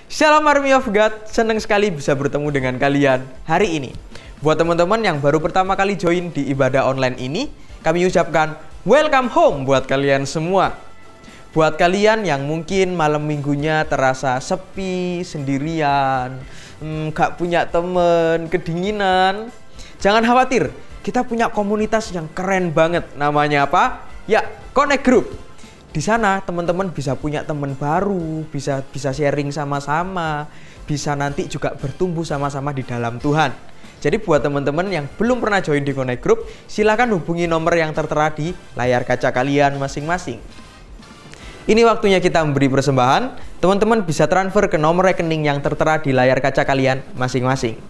Shalom Army of God, senang sekali bisa bertemu dengan kalian hari ini. Buat teman-teman yang baru pertama kali join di ibadah online ini, kami ucapkan welcome home buat kalian semua. Buat kalian yang mungkin malam minggunya terasa sepi, sendirian, gak punya temen, kedinginan, jangan khawatir, kita punya komunitas yang keren banget. Namanya apa? Ya, Connect Group. Di sana teman-teman bisa punya teman baru, bisa sharing sama-sama, bisa nanti juga bertumbuh sama-sama di dalam Tuhan. Jadi buat teman-teman yang belum pernah join di Connect Group, silakan hubungi nomor yang tertera di layar kaca kalian masing-masing. Ini waktunya kita memberi persembahan. Teman-teman bisa transfer ke nomor rekening yang tertera di layar kaca kalian masing-masing.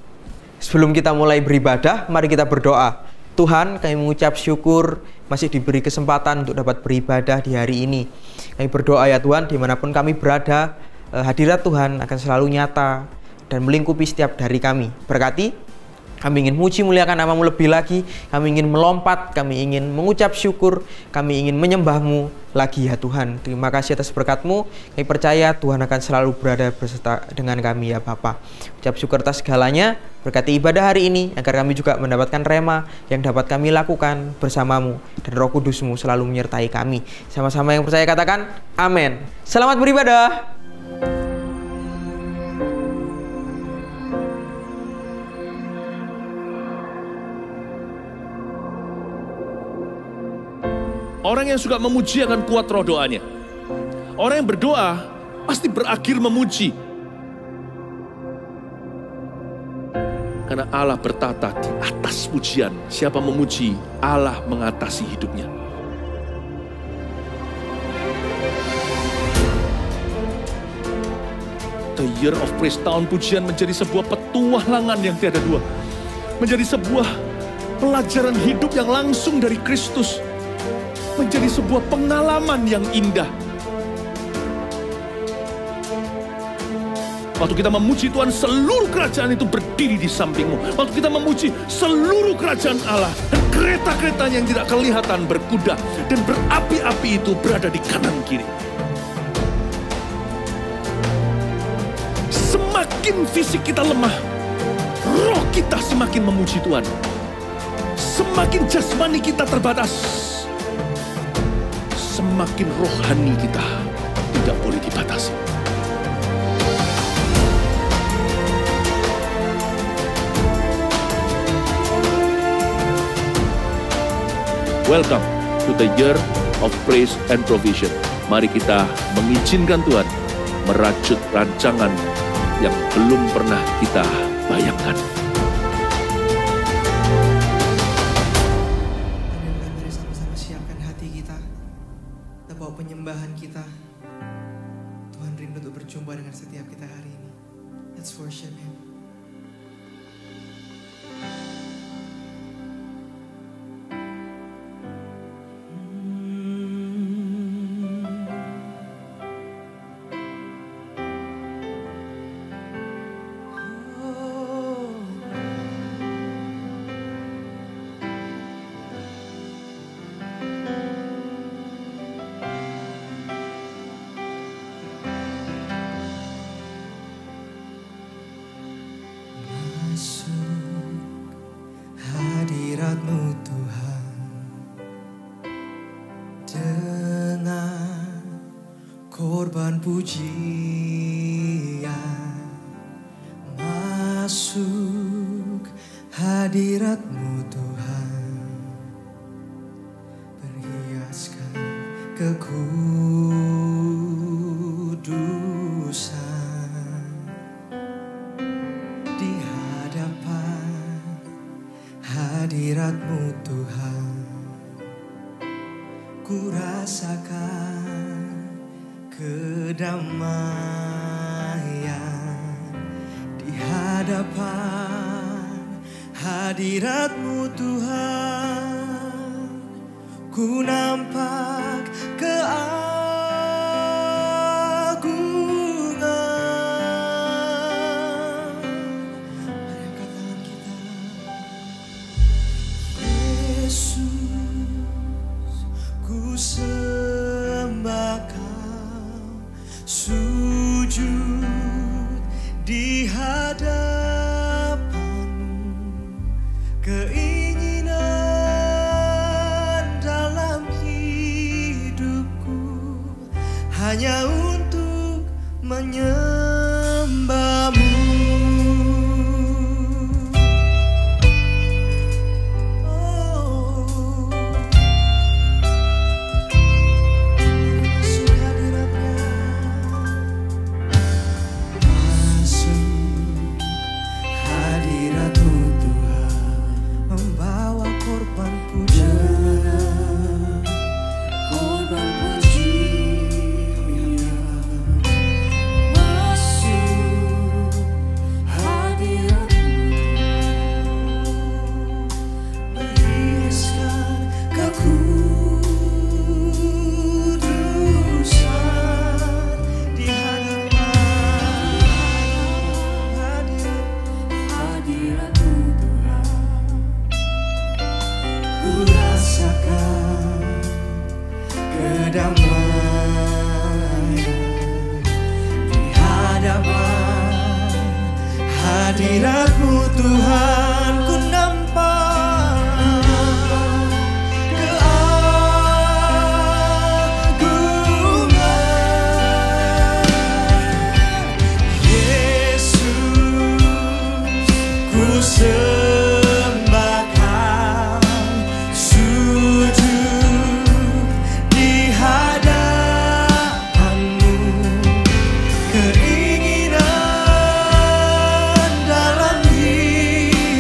Sebelum kita mulai beribadah, mari kita berdoa. Tuhan, kami mengucap syukur masih diberi kesempatan untuk dapat beribadah di hari ini. Kami berdoa ya Tuhan, dimanapun kami berada, hadirat Tuhan akan selalu nyata dan melingkupi setiap dari kami. Berkati, kami ingin muji muliakan nama-Mu lebih lagi, kami ingin melompat, kami ingin mengucap syukur, kami ingin menyembah-Mu lagi ya Tuhan. Terima kasih atas berkat-Mu, kami percaya Tuhan akan selalu berada beserta dengan kami ya Bapa. Ucap syukur atas segalanya, berkati ibadah hari ini, agar kami juga mendapatkan rema yang dapat kami lakukan bersama-Mu, dan Roh Kudus-Mu selalu menyertai kami. Sama-sama yang percaya katakan, amin. Selamat beribadah. Orang yang suka memuji akan kuat roh doanya. Orang yang berdoa pasti berakhir memuji. Karena Allah bertata di atas pujian. Siapa memuji, Allah mengatasi hidupnya. The Year of Praise, tahun pujian menjadi sebuah petualangan yang tiada dua. Menjadi sebuah pelajaran hidup yang langsung dari Kristus. Menjadi sebuah pengalaman yang indah. Waktu kita memuji Tuhan, seluruh kerajaan itu berdiri di sampingmu. Waktu kita memuji, seluruh kerajaan Allah dan kereta-keretanya yang tidak kelihatan berkuda dan berapi-api itu berada di kanan kiri. Semakin fisik kita lemah, roh kita semakin memuji Tuhan. Semakin jasmani kita terbatas, semakin rohani kita tidak boleh dibatasi. Welcome to the Year of Praise and Provision. Mari kita mengizinkan Tuhan merajut rancangan yang belum pernah kita bayangkan. Mari sama-sama siapkan hati kita. Kita bawa penyembahan kita. Tuhan rindu untuk berjumpa dengan setiap kita hari ini. Let's worship Him. Hadirat-Mu Tuhan, dengan korban pujian, masuk hadirat-Mu Tuhan, perhiaskan kekudusan di hadapan hadirat-Mu Tuhan. Ku rasakan kedamaian di hadapan hadirat-Mu Tuhan. Ku nampak keagungan. Mari angkat tangan kita. Yesus, ku sembah Kau, sujud hanya untuk menyembahmu. Hadiratmu Tuhan, ku nampak keagungan Yesus, ku sembah Kau, sujud di hadapan-Mu. Keinginan dalam hidup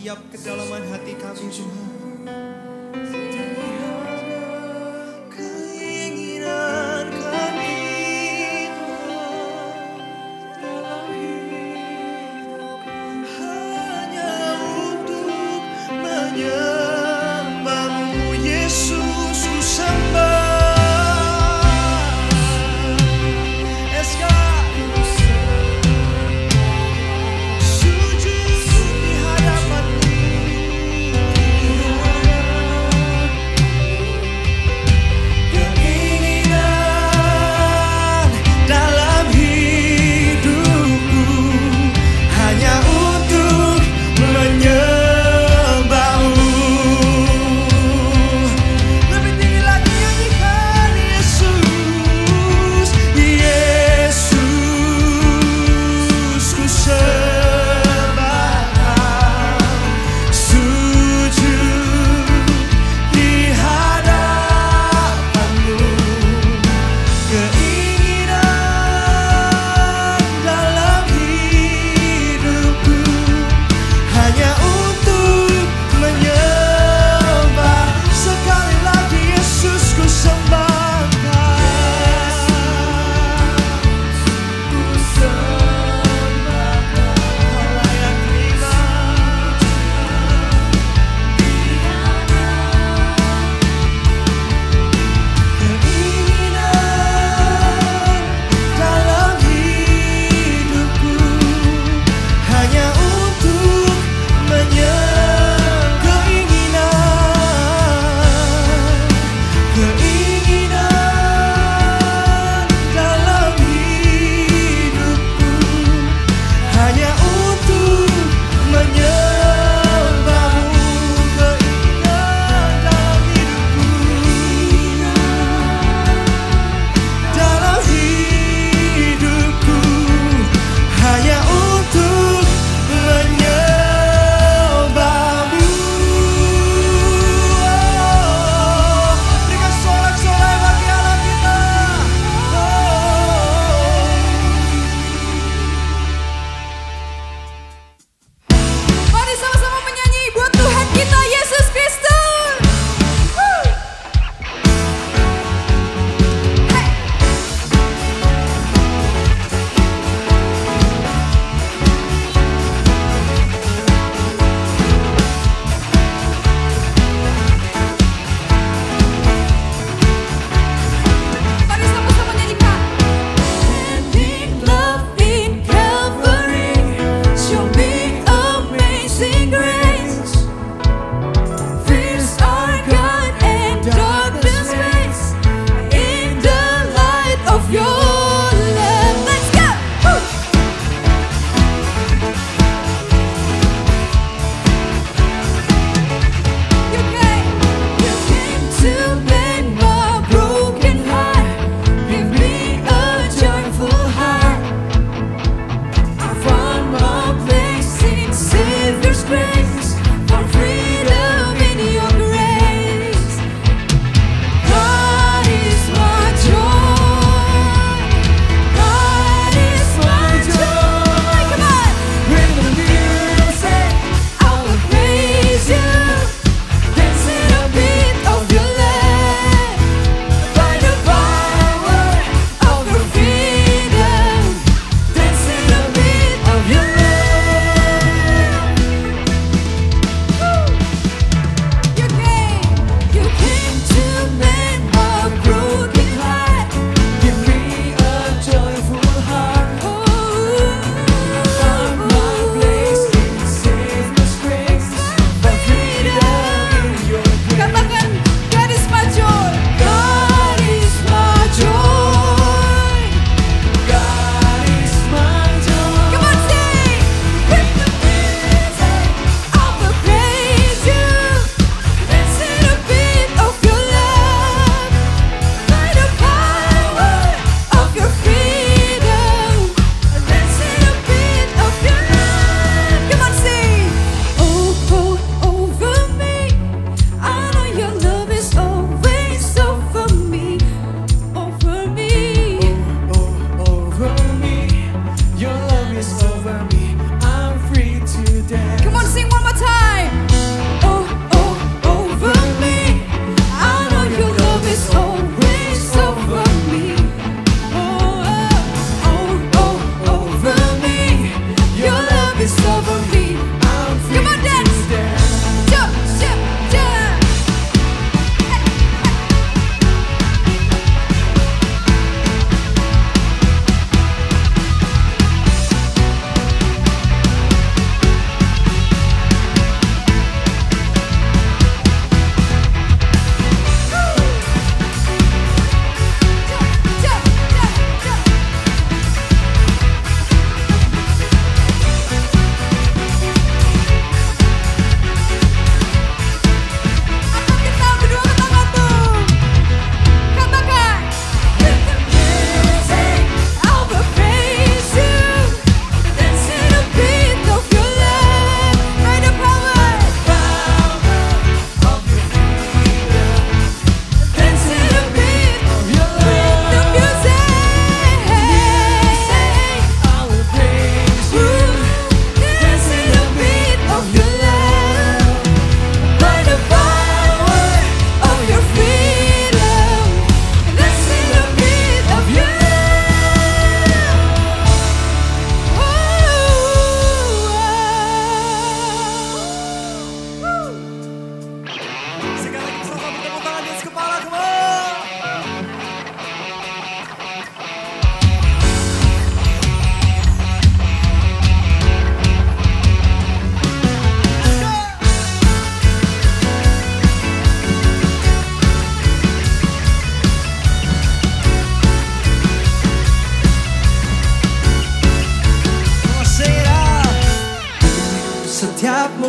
setiap kedalaman hati kami Tuhan. Keinginan kami Tuhan hanya untuk menyembah-Mu Yesus, ku sembah. Eska sujud di hadapan-Mu.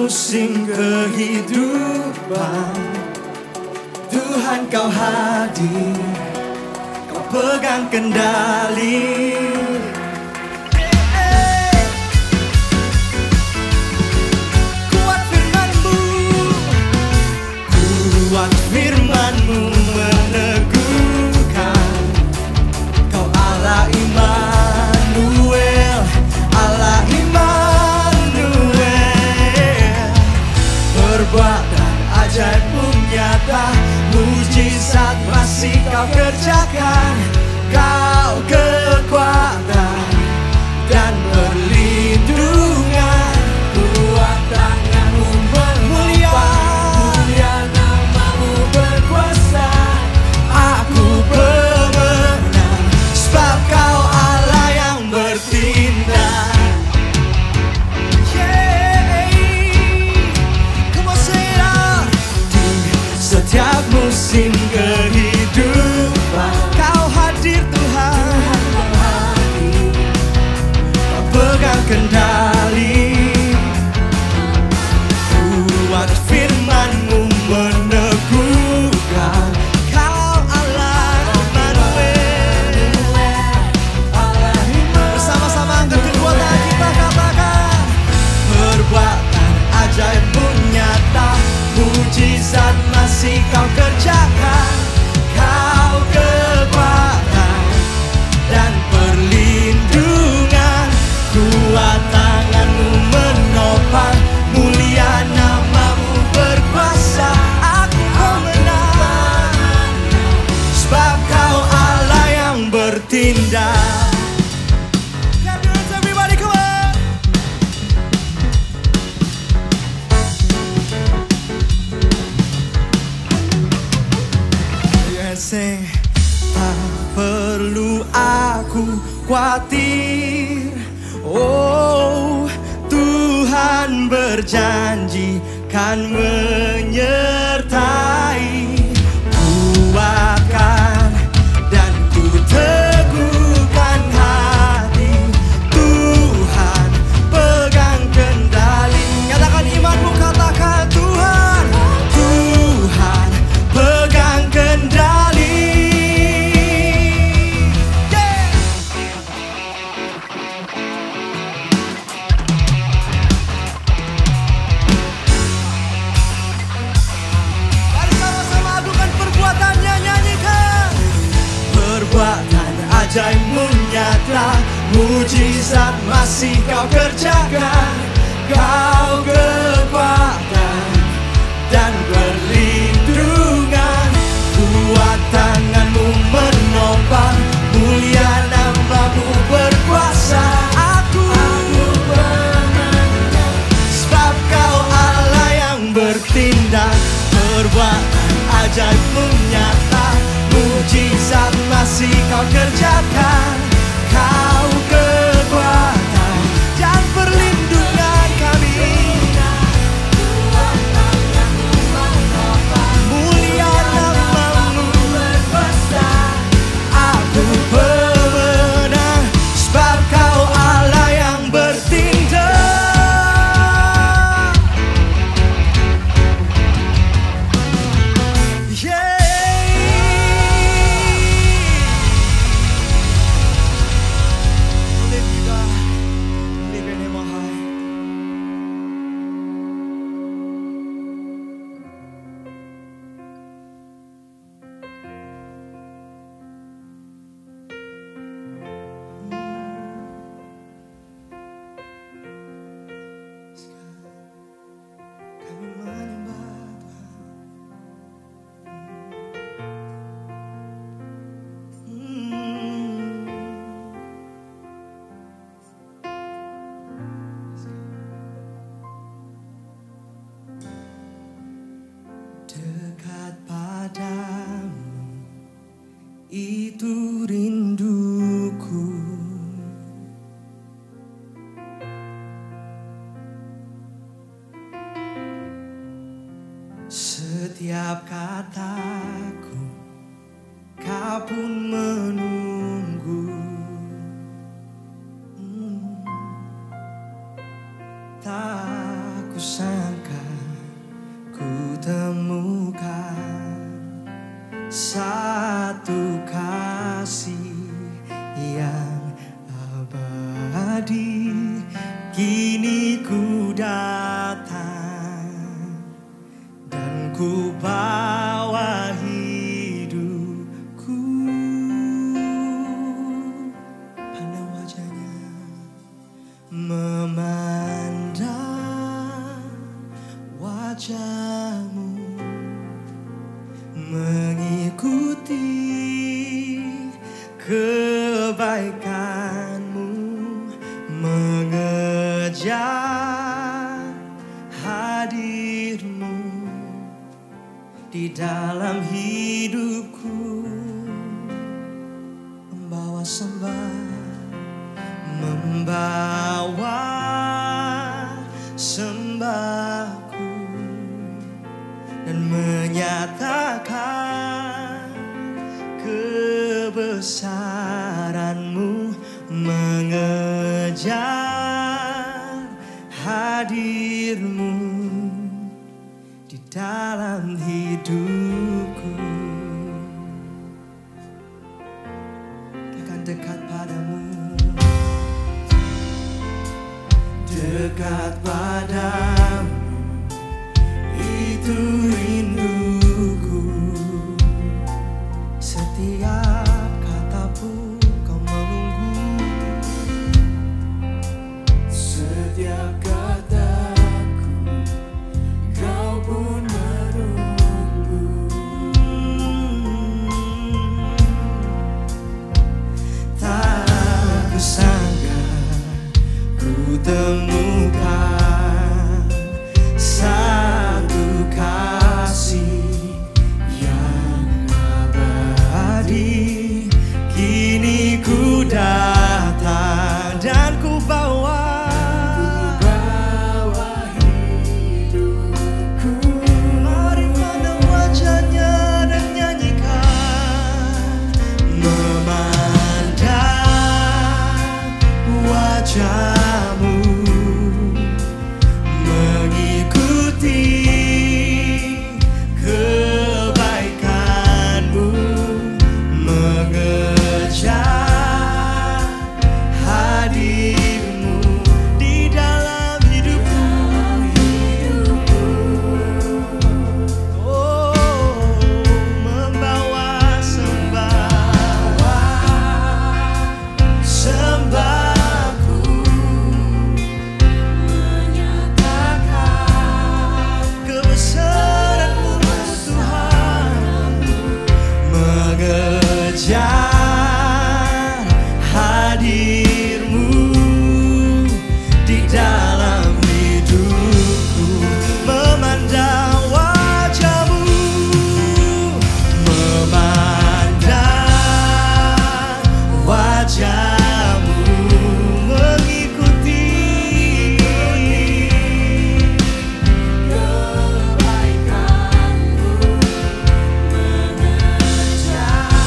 musim kehidupan, Tuhan kau hadir, kau pegang kendali. Kuat firman-Mu, kuat firman-Mu meneguhkan. Kau Allah Immanuel, Allah Immanuel. Perbuatan ajaib-Mu nyata, mujizat masih kau kerjakan. Kau kekuatan dan perlindungan, kuat tangan-Mu menopang, mulia nama-Mu berkuasa. Aku pemenang, sebab Kau Allah yang bertindak. Setiap musim kehidupan, Kau hadir Tuhan, Kau pegang kendali. Kuat firman-Mu meneguhkan. Kau Allah Immanuel. Bersama-sama angkat kedua tangan kita, katakan perbuatan ajaib-Mu nyata, mujizat masih Kau kerjakan. Kau kekuatan dan perlindungan, kuat tangan-Mu menopang, mulia nama-Mu berkuasa. Aku pemenang, sebab Kau Allah yang bertindak. Clap your hands everybody, come on. Sing. Tak perlu aku khawatir, oh Tuhan berjanji kan menyertai. Kuatkan dan ku teguhkan hati, Tuhan pegang kendali. Nyatakan imanmu, katakan Tuhan, Tuhan pegang kendali. Mari sama-sama adukan perbuatannya, nyanyikan. Perbuatan ajaib-Mu nyata, mujizat masih Kau kerjakan. Kau kekuatan dan perlindungan, kuat tangan-Mu menopang, mulia nama-Mu berkuasa. Aku pemenang, sebab Kau Allah yang bertindak. Perbuatan ajaib-Mu nyata, mujizat masih Kau kerjakan. Kau kekuatan dan perlindungan kami, mulia nama-Mu berkuasa. Aku pemenang, sebab Kau Allah yang bertindak. Yeah. Lift you, God. Lift your name on high. Kami menyembah dekat padamu, itu rinduku. Setiap kataku, Kau pun menunggu. Tak kusangka satu kasih yang abadi. Kini ku datang dan ku bawa hidupku. Pandang wajahnya, memandang wajahmu, mengikuti kebaikanmu, mengejar hadirmu di dalam hidupku, membawa sembahku dan menyatakan kebesaranmu, mengejar hadirmu di dalam hidupku. Akan dekat padamu, dekat padamu, itu rinduku. Setiap kataku kau menunggu, setiap kataku kau pun menunggu. Tak kusangka ku temukan satu kasih yang abadi. Kini ku datang dan ku bawa hidupku. Mari pandang wajahnya dan nyanyikan, memandang wajahmu, mengikuti kebaikanmu, mengejar hadirmu di dalam hidupku. Oh, membawa sembahku, kebesaranmu Tuhan, mengejar hadirmu di dalam hidupku, memandang wajahmu, memandang wajahmu, mengikuti kebaikanmu, mengejar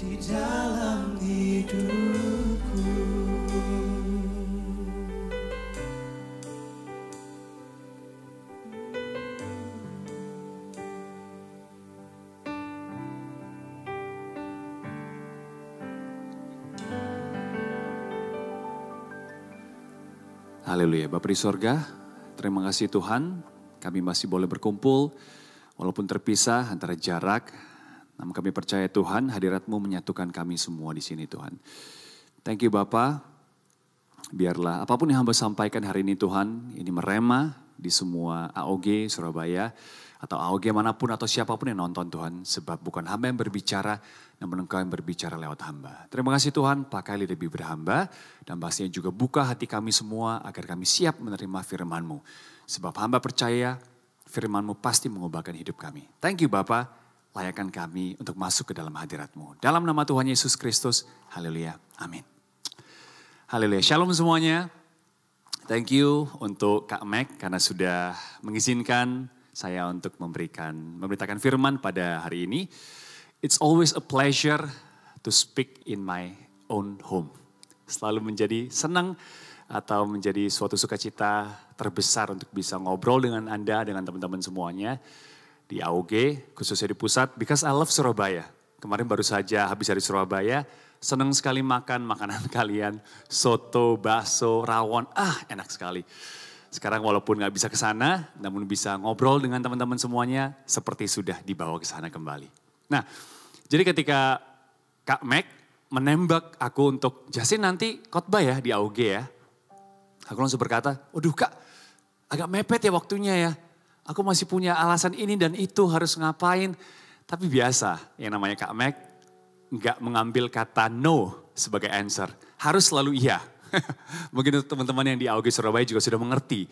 di dalam hidupku. Haleluya, Bapa di sorga, terima kasih Tuhan, kami masih boleh berkumpul, walaupun terpisah antara jarak, namun kami percaya Tuhan, hadirat-Mu menyatukan kami semua di sini Tuhan. Thank you Bapa, biarlah apapun yang hamba sampaikan hari ini Tuhan, ini merema di semua AOG Surabaya, atau AOG manapun atau siapapun yang nonton Tuhan, sebab bukan hamba yang berbicara, namun Engkau yang berbicara lewat hamba. Terima kasih Tuhan, pakai lidah bibir hamba, dan pastinya juga buka hati kami semua agar kami siap menerima firman-Mu. Sebab hamba percaya firman-Mu pasti mengubahkan hidup kami. Thank you Bapa, layakkan kami untuk masuk ke dalam hadirat-Mu. Dalam nama Tuhan Yesus Kristus, haleluya, amin. Haleluya, shalom semuanya. Thank you untuk Kak Mac karena sudah mengizinkan saya untuk memberitakan firman pada hari ini. It's always a pleasure to speak in my own home. Selalu menjadi senang atau menjadi suatu sukacita terbesar untuk bisa ngobrol dengan Anda, dengan teman-teman semuanya di AOG, khususnya di pusat, because I love Surabaya. Kemarin baru saja habis dari Surabaya, senang sekali makan makanan kalian, soto, bakso, rawon, enak sekali. Sekarang walaupun gak bisa ke sana, namun bisa ngobrol dengan teman-teman semuanya seperti sudah dibawa ke sana kembali. Nah, jadi ketika Kak Mac menembak aku untuk, Justin nanti khotbah ya di AOG ya. Aku langsung berkata, waduh Kak, agak mepet ya waktunya ya. Aku masih punya alasan ini dan itu harus ngapain. Tapi biasa, yang namanya Kak Mac gak mengambil kata no sebagai answer. Harus selalu iya. Mungkin teman-teman yang di AOG Surabaya juga sudah mengerti.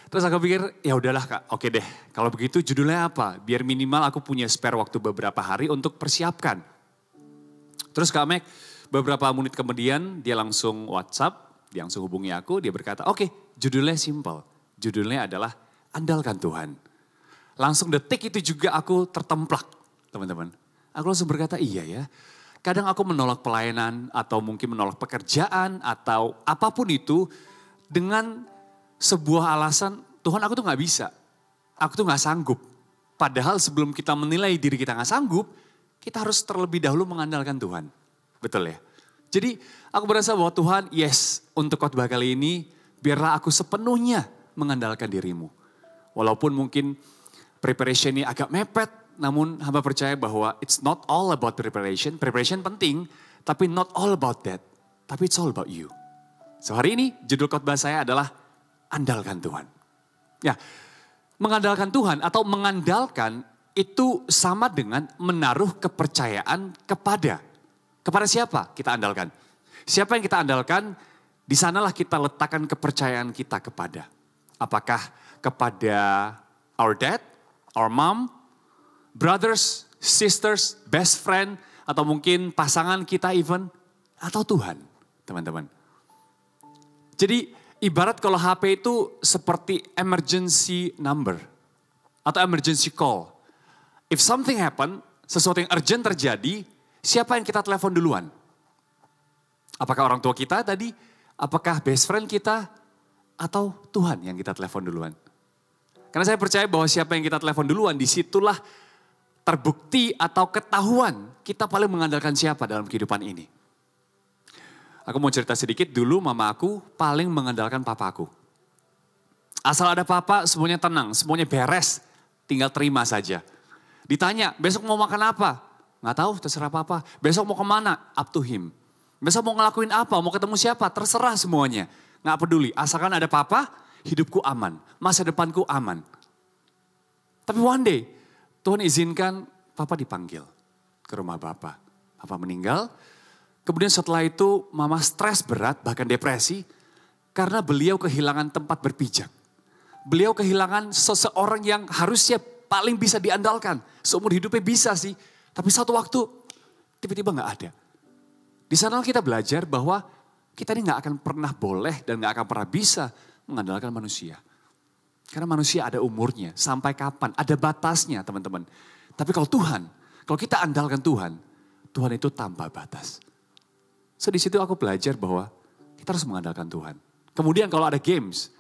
Terus aku pikir ya udahlah Kak, oke deh. Kalau begitu judulnya apa? Biar minimal aku punya spare waktu beberapa hari untuk persiapkan. Terus Kak Mac beberapa menit kemudian dia langsung WhatsApp, dia langsung hubungi aku, dia berkata oke, judulnya simple. Judulnya adalah Andalkan Tuhan. Langsung detik itu juga aku tertemplak teman-teman. Aku langsung berkata iya ya. Kadang aku menolak pelayanan atau mungkin menolak pekerjaan atau apapun itu dengan sebuah alasan Tuhan aku tuh gak bisa. Aku tuh gak sanggup. Padahal sebelum kita menilai diri kita gak sanggup, kita harus terlebih dahulu mengandalkan Tuhan. Betul ya? Jadi aku berasa bahwa Tuhan yes untuk khotbah kali ini biarlah aku sepenuhnya mengandalkan dirimu. Walaupun mungkin preparation-nya agak mepet. Namun hamba percaya bahwa it's not all about preparation. Preparation penting, tapi not all about that. Tapi it's all about you. So hari ini judul khotbah saya adalah Andalkan Tuhan. Ya, mengandalkan Tuhan atau mengandalkan itu sama dengan menaruh kepercayaan kepada. Kepada siapa kita andalkan? Siapa yang kita andalkan, di sanalah kita letakkan kepercayaan kita kepada. Apakah kepada our dad, our mom, brothers, sisters, best friend, atau mungkin pasangan kita even, atau Tuhan, teman-teman. Jadi ibarat kalau HP itu seperti emergency number, atau emergency call. If something happen, sesuatu yang urgent terjadi, siapa yang kita telepon duluan? Apakah orang tua kita tadi? Apakah best friend kita? Atau Tuhan yang kita telepon duluan? Karena saya percaya bahwa siapa yang kita telepon duluan, disitulah terbukti atau ketahuan kita paling mengandalkan siapa dalam kehidupan ini. Aku mau cerita sedikit, dulu mama aku paling mengandalkan papaku. Asal ada papa semuanya tenang, semuanya beres, tinggal terima saja. Ditanya, besok mau makan apa? Nggak tahu, terserah papa. Besok mau kemana? Up to him. Besok mau ngelakuin apa? Mau ketemu siapa? Terserah semuanya. Nggak peduli, asalkan ada papa, hidupku aman. Masa depanku aman. Tapi one day, Tuhan izinkan papa dipanggil ke rumah papa. Papa meninggal, kemudian setelah itu mama stres berat, bahkan depresi. Karena beliau kehilangan tempat berpijak. Beliau kehilangan seseorang yang harusnya paling bisa diandalkan. Seumur hidupnya bisa sih, tapi satu waktu tiba-tiba gak ada. Di sana kita belajar bahwa kita ini gak akan pernah boleh dan gak akan pernah bisa mengandalkan manusia. Karena manusia ada umurnya, sampai kapan, ada batasnya teman-teman. Tapi kalau Tuhan, kalau kita andalkan Tuhan, Tuhan itu tanpa batas. So di situ aku belajar bahwa kita harus mengandalkan Tuhan. Kemudian kalau ada games,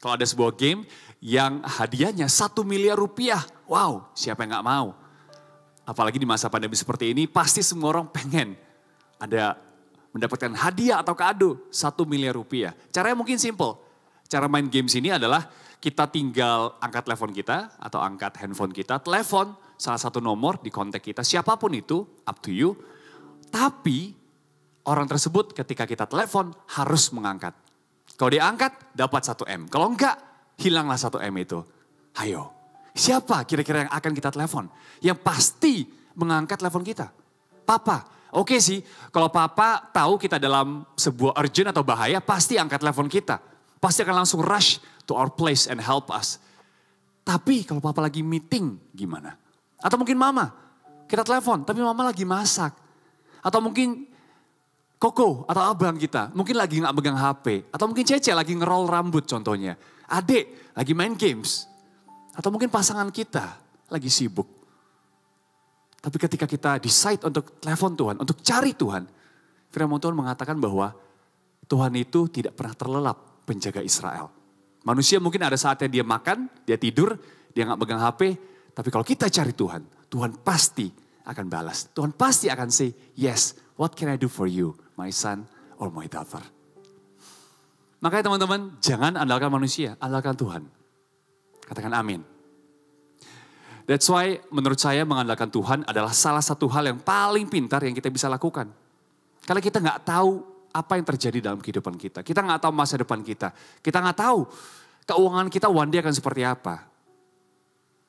kalau ada sebuah game yang hadiahnya 1 miliar rupiah, wow, siapa yang gak mau? Apalagi di masa pandemi seperti ini, pasti semua orang pengen ada mendapatkan hadiah atau kado 1 miliar rupiah. Caranya mungkin simple. Cara main games ini adalah kita tinggal angkat telepon kita atau angkat handphone kita, telepon salah satu nomor di kontak kita, siapapun itu, up to you. Tapi orang tersebut ketika kita telepon harus mengangkat. Kalau dia angkat dapat 1 M, kalau enggak hilanglah 1 M itu. Ayo, siapa kira-kira yang akan kita telepon? Yang pasti mengangkat telepon kita. Papa, oke sih kalau papa tahu kita dalam sebuah urgent atau bahaya pasti angkat telepon kita. Pasti akan langsung rush to our place and help us. Tapi kalau papa lagi meeting gimana? Atau mungkin mama, kita telepon tapi mama lagi masak. Atau mungkin koko atau abang kita, mungkin lagi gak megang HP. Atau mungkin Cece lagi ngerol rambut contohnya. Adik lagi main games. Atau mungkin pasangan kita lagi sibuk. Tapi ketika kita decide untuk telepon Tuhan, untuk cari Tuhan. Firman Tuhan mengatakan bahwa Tuhan itu tidak pernah terlelap penjaga Israel. Manusia mungkin ada saatnya dia makan, dia tidur, dia gak megang HP. Tapi kalau kita cari Tuhan, Tuhan pasti akan balas. Tuhan pasti akan say, yes, what can I do for you, my son or my daughter. Makanya teman-teman, jangan andalkan manusia, andalkan Tuhan. Katakan amin. That's why menurut saya mengandalkan Tuhan adalah salah satu hal yang paling pintar yang kita bisa lakukan. Karena kita gak tahu apa yang terjadi dalam kehidupan kita. Kita gak tahu masa depan kita. Kita gak tahu keuangan kita one day akan seperti apa.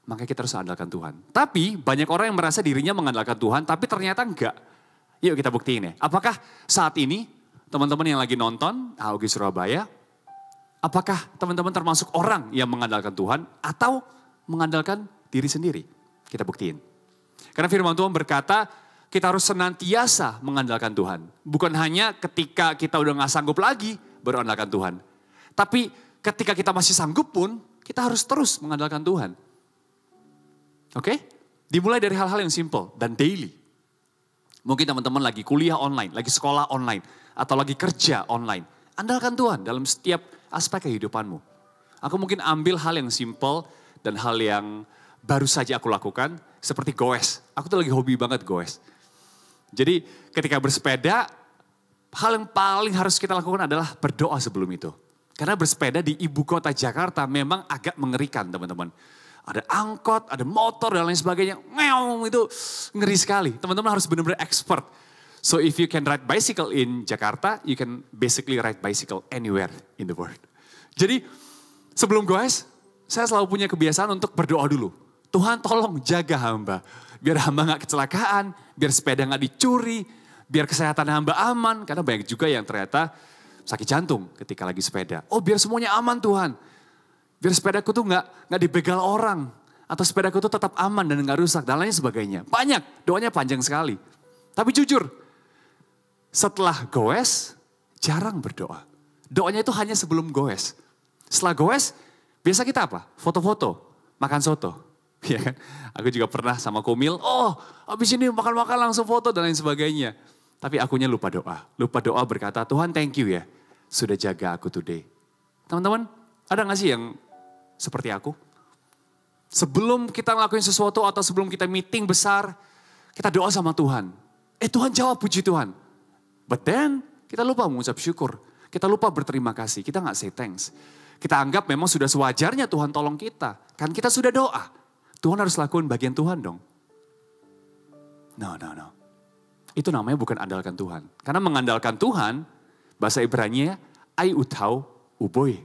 Makanya kita harus andalkan Tuhan. Tapi banyak orang yang merasa dirinya mengandalkan Tuhan, tapi ternyata enggak. Yuk kita buktiin ya. Apakah saat ini teman-teman yang lagi nonton AOG Surabaya, apakah teman-teman termasuk orang yang mengandalkan Tuhan atau mengandalkan diri sendiri? Kita buktiin. Karena firman Tuhan berkata, kita harus senantiasa mengandalkan Tuhan. Bukan hanya ketika kita udah gak sanggup lagi baru andalkan Tuhan. Tapi ketika kita masih sanggup pun kita harus terus mengandalkan Tuhan. Oke? Dimulai dari hal-hal yang simple dan daily. Mungkin teman-teman lagi kuliah online, lagi sekolah online, atau lagi kerja online. Andalkan Tuhan dalam setiap aspek kehidupanmu. Aku mungkin ambil hal yang simple dan hal yang baru saja aku lakukan, seperti goes. Aku tuh lagi hobi banget goes. Jadi ketika bersepeda, hal yang paling harus kita lakukan adalah berdoa sebelum itu. Karena bersepeda di ibu kota Jakarta memang agak mengerikan teman-teman. Ada angkot, ada motor dan lain sebagainya. Meong, itu ngeri sekali. Teman-teman harus benar-benar expert. So if you can ride bicycle in Jakarta, you can basically ride bicycle anywhere in the world. Jadi sebelum goes, saya selalu punya kebiasaan untuk berdoa dulu. Tuhan tolong jaga hamba. Biar hamba gak kecelakaan, biar sepeda gak dicuri, biar kesehatan hamba aman. Karena banyak juga yang ternyata sakit jantung ketika lagi sepeda. Oh biar semuanya aman Tuhan. Biar sepedaku tuh gak dibegal orang. Atau sepedaku tuh tetap aman dan gak rusak dan lain sebagainya. Banyak, doanya panjang sekali. Tapi jujur, setelah goes jarang berdoa. Doanya itu hanya sebelum goes. Setelah goes, biasa kita apa? Foto-foto, makan soto. Ya kan? Aku juga pernah sama Komil, habis ini makan-makan langsung foto dan lain sebagainya. Tapi akunya lupa doa. Lupa doa berkata, Tuhan thank you ya, sudah jaga aku today. Teman-teman, ada gak sih yang seperti aku? Sebelum kita ngelakuin sesuatu atau sebelum kita meeting besar, kita doa sama Tuhan. Tuhan jawab, puji Tuhan. But then, kita lupa mengucap syukur. Kita lupa berterima kasih, kita gak say thanks. Kita anggap memang sudah sewajarnya Tuhan tolong kita. Kan kita sudah doa. Tuhan harus lakukan bagian Tuhan dong. No. Itu namanya bukan andalkan Tuhan. Karena mengandalkan Tuhan, bahasa Ibrani-nya, ai utau uboy.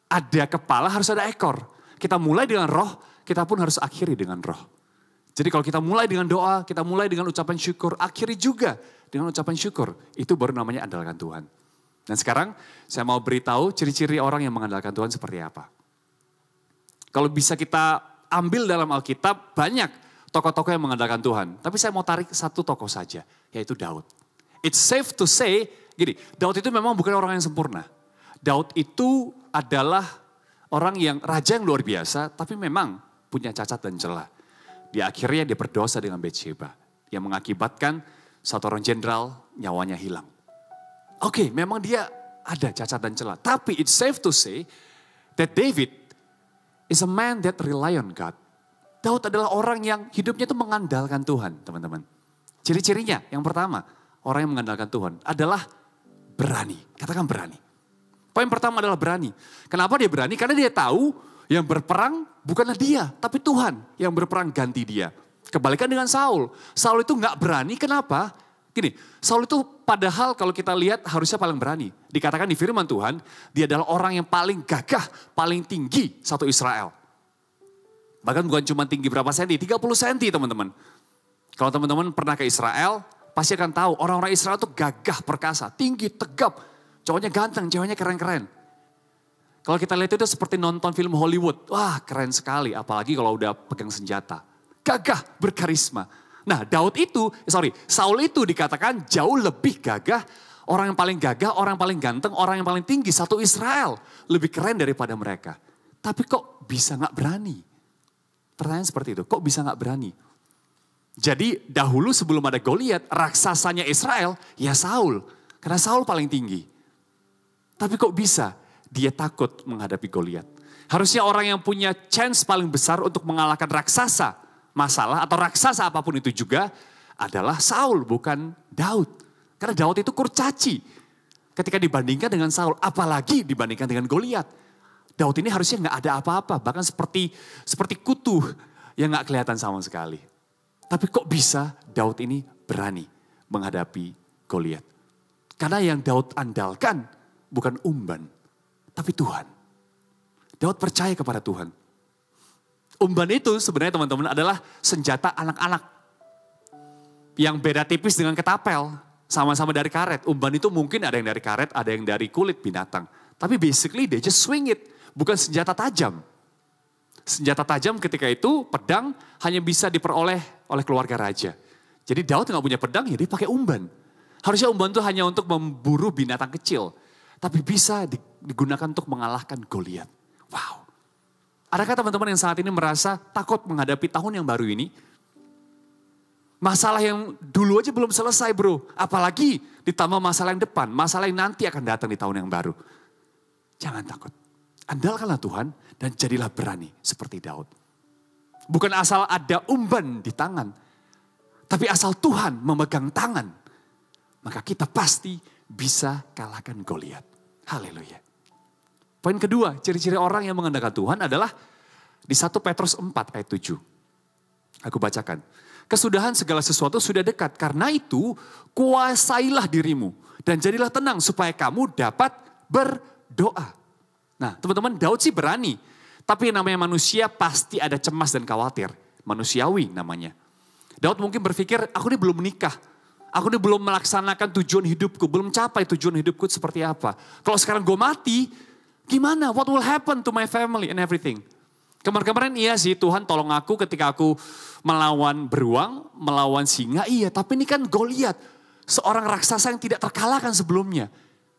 Ada kepala harus ada ekor. Kita mulai dengan roh, kita pun harus akhiri dengan roh. Jadi kalau kita mulai dengan doa, kita mulai dengan ucapan syukur, akhiri juga dengan ucapan syukur. Itu baru namanya andalkan Tuhan. Dan sekarang saya mau beritahu ciri-ciri orang yang mengandalkan Tuhan seperti apa. Kalau bisa kita ambil dalam Alkitab banyak tokoh-tokoh yang mengandalkan Tuhan. Tapi saya mau tarik satu tokoh saja, yaitu Daud. It's safe to say, gini, Daud itu memang bukan orang yang sempurna. Daud itu adalah orang yang raja yang luar biasa, tapi memang punya cacat dan celah. Di akhirnya dia berdosa dengan Batsheba. yang mengakibatkan satu orang jenderal nyawanya hilang. Oke, memang dia ada cacat dan celah. Tapi it's safe to say that David is a man that rely on God. Daud adalah orang yang hidupnya itu mengandalkan Tuhan, teman-teman. Ciri-cirinya yang pertama, orang yang mengandalkan Tuhan adalah berani. Katakan berani. Poin pertama adalah berani. Kenapa dia berani? Karena dia tahu yang berperang bukanlah dia, tapi Tuhan yang berperang ganti dia. Kebalikan dengan Saul. Saul itu nggak berani, kenapa? Gini, Saul itu padahal kalau kita lihat harusnya paling berani. Dikatakan di firman Tuhan, dia adalah orang yang paling gagah, paling tinggi satu Israel. Bahkan bukan cuma tinggi berapa senti, 30 senti teman-teman. Kalau teman-teman pernah ke Israel, pasti akan tahu orang-orang Israel itu gagah perkasa, tinggi, tegap. Cowoknya ganteng, ceweknya keren-keren. Kalau kita lihat itu seperti nonton film Hollywood. Wah keren sekali, apalagi kalau udah pegang senjata. Gagah, berkarisma. Nah Saul itu dikatakan jauh lebih gagah, orang yang paling gagah, orang yang paling ganteng, orang yang paling tinggi, satu Israel. Lebih keren daripada mereka. Tapi kok bisa gak berani? Pertanyaan seperti itu, kok bisa gak berani? Jadi dahulu sebelum ada Goliat, raksasanya Israel, ya Saul. Karena Saul paling tinggi. Tapi kok bisa dia takut menghadapi Goliat? Harusnya orang yang punya chance paling besar untuk mengalahkan raksasa, masalah atau raksasa apapun itu juga adalah Saul, bukan Daud. Karena Daud itu kurcaci ketika dibandingkan dengan Saul, apalagi dibandingkan dengan Goliat. Daud ini harusnya nggak ada apa-apa, bahkan seperti kutu yang nggak kelihatan sama sekali. Tapi kok bisa Daud ini berani menghadapi Goliat? Karena yang Daud andalkan bukan umban, tapi Tuhan. Daud percaya kepada Tuhan. Umban itu sebenarnya teman-teman adalah senjata anak-anak. Yang beda tipis dengan ketapel, sama-sama dari karet. Umban itu mungkin ada yang dari karet, ada yang dari kulit binatang. Tapi basically they just swing it, bukan senjata tajam. Senjata tajam ketika itu pedang hanya bisa diperoleh oleh keluarga raja. Jadi Daud nggak punya pedang ya dia pakai umban. Harusnya umban itu hanya untuk memburu binatang kecil. Tapi bisa digunakan untuk mengalahkan Goliat. Wow. Adakah teman-teman yang saat ini merasa takut menghadapi tahun yang baru ini? Masalah yang dulu aja belum selesai bro. Apalagi ditambah masalah yang depan. Masalah yang nanti akan datang di tahun yang baru. Jangan takut. Andalkanlah Tuhan dan jadilah berani seperti Daud. Bukan asal ada umban di tangan. Tapi asal Tuhan memegang tangan. Maka kita pasti bisa kalahkan Goliat. Haleluya. Poin kedua, ciri-ciri orang yang mengandalkan Tuhan adalah di 1 Petrus 4 ayat 7. Aku bacakan. Kesudahan segala sesuatu sudah dekat. Karena itu kuasailah dirimu. Dan jadilah tenang supaya kamu dapat berdoa. Nah teman-teman Daud sih berani. Tapi yang namanya manusia pasti ada cemas dan khawatir. Manusiawi namanya. Daud mungkin berpikir aku ini belum menikah. Aku ini belum melaksanakan tujuan hidupku. Belum capai tujuan hidupku seperti apa. Kalau sekarang gue mati. Gimana? What will happen to my family and everything? Kemarin-kemarin iya sih Tuhan tolong aku ketika aku melawan beruang, melawan singa. Iya tapi ini kan Goliat. Seorang raksasa yang tidak terkalahkan sebelumnya.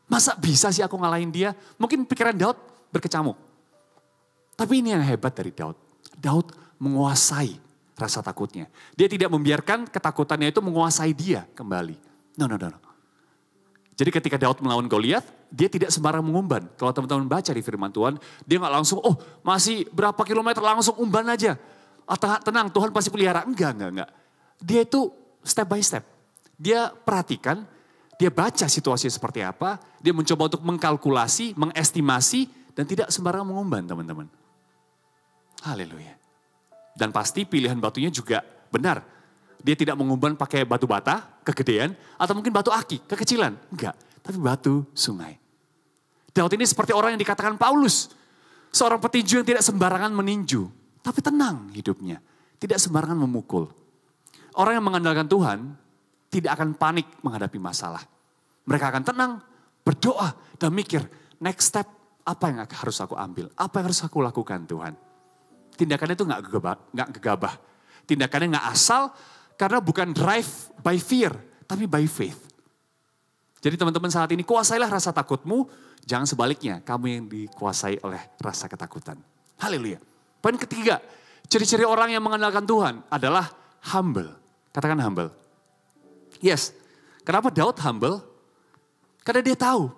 Masa bisa sih aku ngalahin dia? Mungkin pikiran Daud berkecamuk. Tapi ini yang hebat dari Daud. Daud menguasai rasa takutnya. Dia tidak membiarkan ketakutannya itu menguasai dia kembali. No. Jadi ketika Daud melawan Goliat, dia tidak sembarang mengumban. Kalau teman-teman baca di firman Tuhan, dia nggak langsung, oh masih berapa kilometer langsung umban aja. Tenang, Tuhan pasti pelihara. Enggak. Dia itu step by step. Dia perhatikan, dia baca situasi seperti apa, dia mencoba untuk mengkalkulasi, mengestimasi, dan tidak sembarang mengumban teman-teman. Haleluya. Dan pasti pilihan batunya juga benar. Dia tidak mengumban pakai batu bata, kegedean, atau mungkin batu aki, kekecilan. Enggak, tapi batu sungai. Daud ini seperti orang yang dikatakan Paulus. Seorang petinju yang tidak sembarangan meninju. Tapi tenang hidupnya. Tidak sembarangan memukul. Orang yang mengandalkan Tuhan tidak akan panik menghadapi masalah. Mereka akan tenang, berdoa, dan mikir next step apa yang harus aku ambil. Apa yang harus aku lakukan Tuhan. Tindakannya itu gak gegabah. Tindakannya gak asal karena bukan drive by fear, tapi by faith. Jadi teman-teman saat ini kuasailah rasa takutmu, jangan sebaliknya kamu yang dikuasai oleh rasa ketakutan. Haleluya. Poin ketiga, ciri-ciri orang yang mengandalkan Tuhan adalah humble. Katakan humble. Yes, kenapa Daud humble? Karena dia tahu,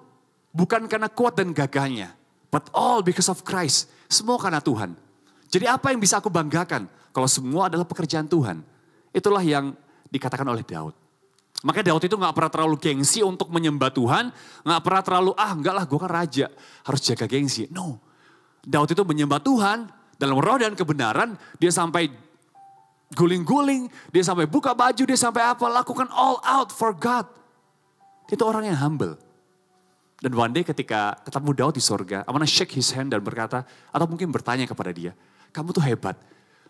bukan karena kuat dan gagahnya, but all because of Christ. Semua karena Tuhan. Jadi apa yang bisa aku banggakan kalau semua adalah pekerjaan Tuhan? Itulah yang dikatakan oleh Daud. Makanya Daud itu gak pernah terlalu gengsi untuk menyembah Tuhan. Gak pernah terlalu, enggak lah gue kan raja, harus jaga gengsi. No, Daud itu menyembah Tuhan dalam roh dan kebenaran. Dia sampai guling-guling, dia sampai buka baju, dia sampai apa, lakukan all out for God. Itu orang yang humble. Dan one day ketika ketemu Daud di sorga, I'm gonna shake his hand dan berkata, atau mungkin bertanya kepada dia, kamu tuh hebat,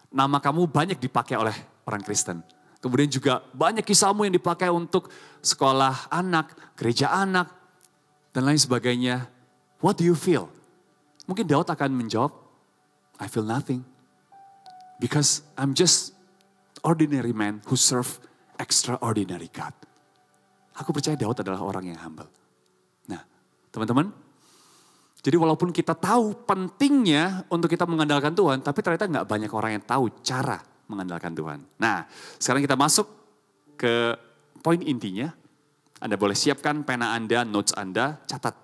nama kamu banyak dipakai oleh orang Kristen. Kemudian juga banyak kisahmu yang dipakai untuk sekolah anak, gereja anak, dan lain sebagainya. What do you feel? Mungkin Daud akan menjawab, I feel nothing. Because I'm just ordinary man who serve extraordinary God. Aku percaya Daud adalah orang yang humble. Nah, teman-teman, jadi walaupun kita tahu pentingnya untuk kita mengandalkan Tuhan, tapi ternyata nggak banyak orang yang tahu cara mengandalkan Tuhan. Nah, sekarang kita masuk ke poin intinya. Anda boleh siapkan pena Anda, notes Anda, catat.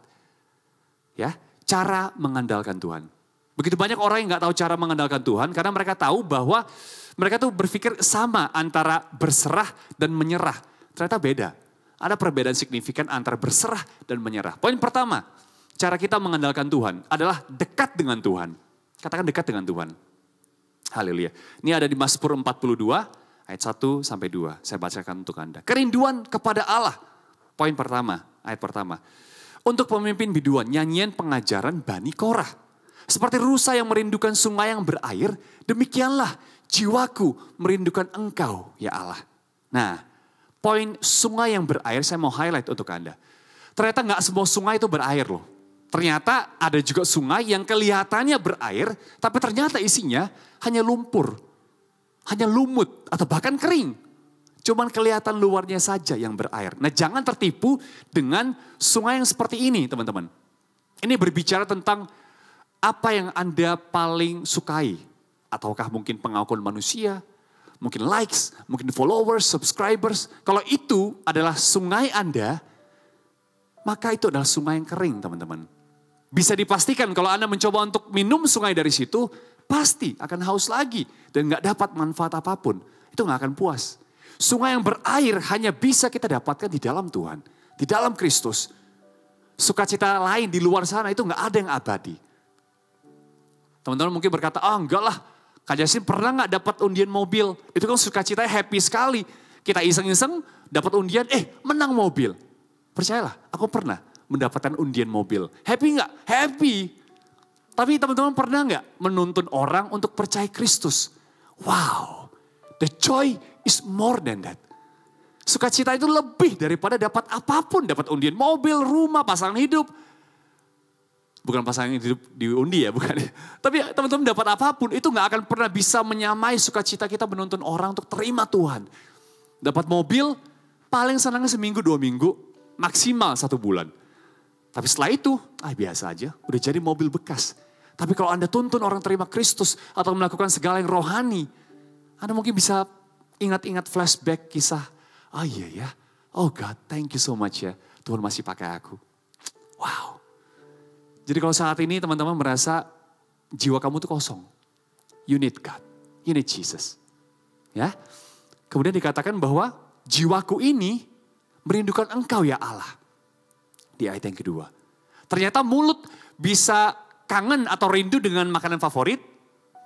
Ya, cara mengandalkan Tuhan. Begitu banyak orang yang nggak tahu cara mengandalkan Tuhan, karena mereka tahu bahwa mereka tuh berpikir sama antara berserah dan menyerah. Ternyata beda. Ada perbedaan signifikan antara berserah dan menyerah. Poin pertama, cara kita mengandalkan Tuhan adalah dekat dengan Tuhan. Katakan dekat dengan Tuhan. Haleluya. Ini ada di Mazmur 42 ayat 1 sampai 2. Saya bacakan untuk Anda. Kerinduan kepada Allah. Poin pertama, ayat pertama. Untuk pemimpin biduan, nyanyian pengajaran Bani Korah. Seperti rusa yang merindukan sungai yang berair, demikianlah jiwaku merindukan Engkau, ya Allah. Nah, poin sungai yang berair saya mau highlight untuk Anda. Ternyata nggak semua sungai itu berair loh. Ternyata ada juga sungai yang kelihatannya berair, tapi ternyata isinya hanya lumpur, hanya lumut atau bahkan kering. Cuman kelihatan luarnya saja yang berair. Nah, jangan tertipu dengan sungai yang seperti ini, teman-teman. Ini berbicara tentang apa yang Anda paling sukai. Ataukah mungkin pengakuan manusia, mungkin likes, mungkin followers, subscribers. Kalau itu adalah sungai Anda, maka itu adalah sungai yang kering, teman-teman. Bisa dipastikan kalau Anda mencoba untuk minum sungai dari situ, pasti akan haus lagi dan gak dapat manfaat apapun. Itu gak akan puas. Sungai yang berair hanya bisa kita dapatkan di dalam Tuhan, di dalam Kristus. Sukacita lain di luar sana itu gak ada yang abadi. Teman-teman mungkin berkata, enggak lah, Kak Jasin pernah gak dapat undian mobil? Itu kan sukacitanya happy sekali. Kita iseng-iseng dapat undian, menang mobil. Percayalah, aku pernah mendapatkan undian mobil. Happy gak? Happy. Tapi teman-teman pernah gak menuntun orang untuk percaya Kristus? Wow, the joy is more than that. Sukacita itu lebih daripada dapat apapun. Dapat undian mobil, rumah, pasangan hidup. Bukan pasangan hidup diundi ya, bukan. Tapi teman-teman dapat apapun, itu gak akan pernah bisa menyamai sukacita kita menuntun orang untuk terima Tuhan. Dapat mobil, paling senangnya seminggu, 2 minggu, maksimal 1 bulan. Tapi setelah itu, biasa aja, udah jadi mobil bekas. Tapi kalau Anda tuntun orang terima Kristus atau melakukan segala yang rohani, Anda mungkin bisa ingat-ingat flashback kisah, iya ya, oh God, thank you so much ya, Tuhan masih pakai aku. Wow. Jadi kalau saat ini teman-teman merasa jiwa kamu tuh kosong. You need God. You need Jesus. Ya. Kemudian dikatakan bahwa jiwaku ini merindukan Engkau ya Allah. Di ayat yang kedua. Ternyata mulut bisa kangen atau rindu dengan makanan favorit.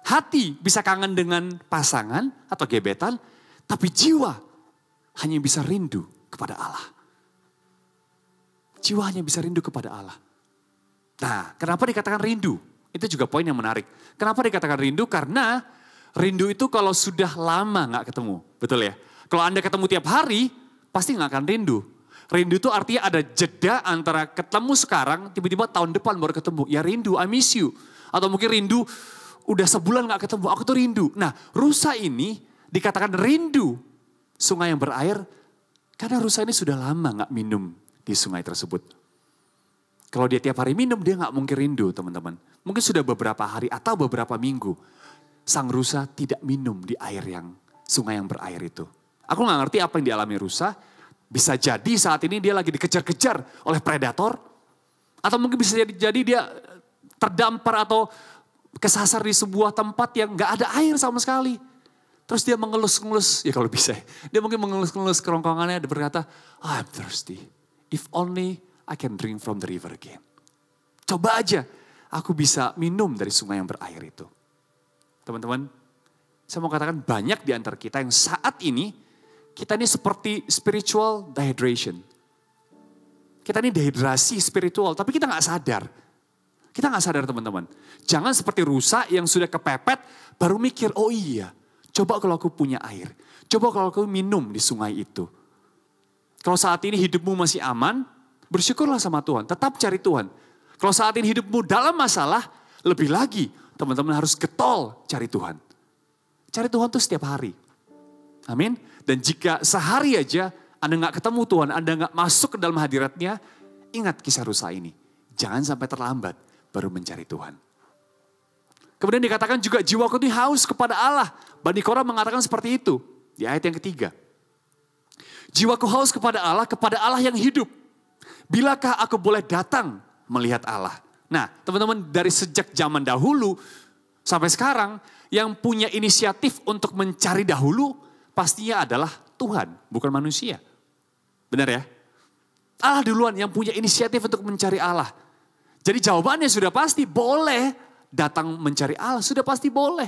Hati bisa kangen dengan pasangan atau gebetan. Tapi jiwa hanya bisa rindu kepada Allah. Jiwa hanya bisa rindu kepada Allah. Nah, kenapa dikatakan rindu? Itu juga poin yang menarik. Kenapa dikatakan rindu? Karena rindu itu kalau sudah lama gak ketemu. Betul ya? Kalau Anda ketemu tiap hari, pasti gak akan rindu. Rindu itu artinya ada jeda antara ketemu sekarang, tiba-tiba tahun depan baru ketemu. Ya rindu, I miss you. Atau mungkin rindu, udah sebulan gak ketemu, aku tuh rindu. Nah, rusa ini dikatakan rindu sungai yang berair, karena rusa ini sudah lama gak minum di sungai tersebut. Kalau dia tiap hari minum, dia gak mungkin rindu, teman-teman. Mungkin sudah beberapa hari atau beberapa minggu. Sang rusa tidak minum di air sungai yang berair itu. Aku nggak ngerti apa yang dialami Rusa. Bisa jadi saat ini dia lagi dikejar-kejar oleh predator. Atau mungkin bisa jadi dia terdampar atau kesasar di sebuah tempat yang nggak ada air sama sekali. Terus dia mengelus-ngelus, ya kalau bisa. Dia mungkin mengelus-ngelus kerongkongannya dan berkata, I'm thirsty. If only I can drink from the river again. Coba aja aku bisa minum dari sungai yang berair itu. Teman-teman, saya mau katakan banyak di antara kita yang saat ini, kita ini seperti spiritual dehydration. Kita ini dehidrasi spiritual, tapi kita nggak sadar. Kita nggak sadar teman-teman. Jangan seperti rusa yang sudah kepepet, baru mikir, oh iya, coba kalau aku punya air. Coba kalau aku minum di sungai itu. Kalau saat ini hidupmu masih aman, bersyukurlah sama Tuhan. Tetap cari Tuhan. Kalau saat ini hidupmu dalam masalah, lebih lagi teman-teman harus getol cari Tuhan. Cari Tuhan tuh setiap hari. Amin. Dan jika sehari aja Anda nggak ketemu Tuhan, Anda nggak masuk ke dalam hadiratnya, ingat kisah rusa ini. Jangan sampai terlambat baru mencari Tuhan. Kemudian dikatakan juga jiwaku ini haus kepada Allah. Bani Korah mengatakan seperti itu di ayat yang ketiga. Jiwaku haus kepada Allah yang hidup. Bilakah aku boleh datang melihat Allah? Nah teman-teman dari sejak zaman dahulu sampai sekarang yang punya inisiatif untuk mencari dahulu pastinya adalah Tuhan, bukan manusia. Benar ya? Allah duluan yang punya inisiatif untuk mencari Allah. Jadi jawabannya sudah pasti boleh datang mencari Allah, sudah pasti boleh.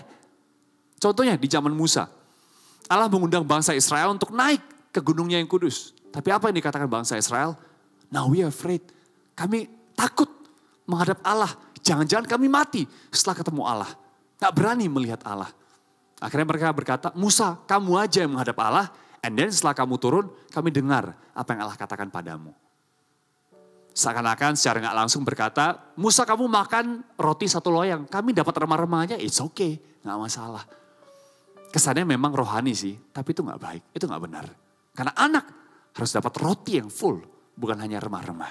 Contohnya di zaman Musa, Allah mengundang bangsa Israel untuk naik ke gunungnya yang kudus. Tapi apa yang dikatakan bangsa Israel? Now we are afraid. Kami takut menghadap Allah. Jangan-jangan kami mati setelah ketemu Allah. Tak berani melihat Allah. Akhirnya mereka berkata, Musa kamu aja yang menghadap Allah. And then setelah kamu turun, kami dengar apa yang Allah katakan padamu. Seakan-akan secara nggak langsung berkata, Musa kamu makan roti satu loyang. Kami dapat remah-remahnya, it's okay, nggak masalah. Kesannya memang rohani sih, tapi itu nggak baik, itu nggak benar. Karena anak harus dapat roti yang full, bukan hanya remah-remah.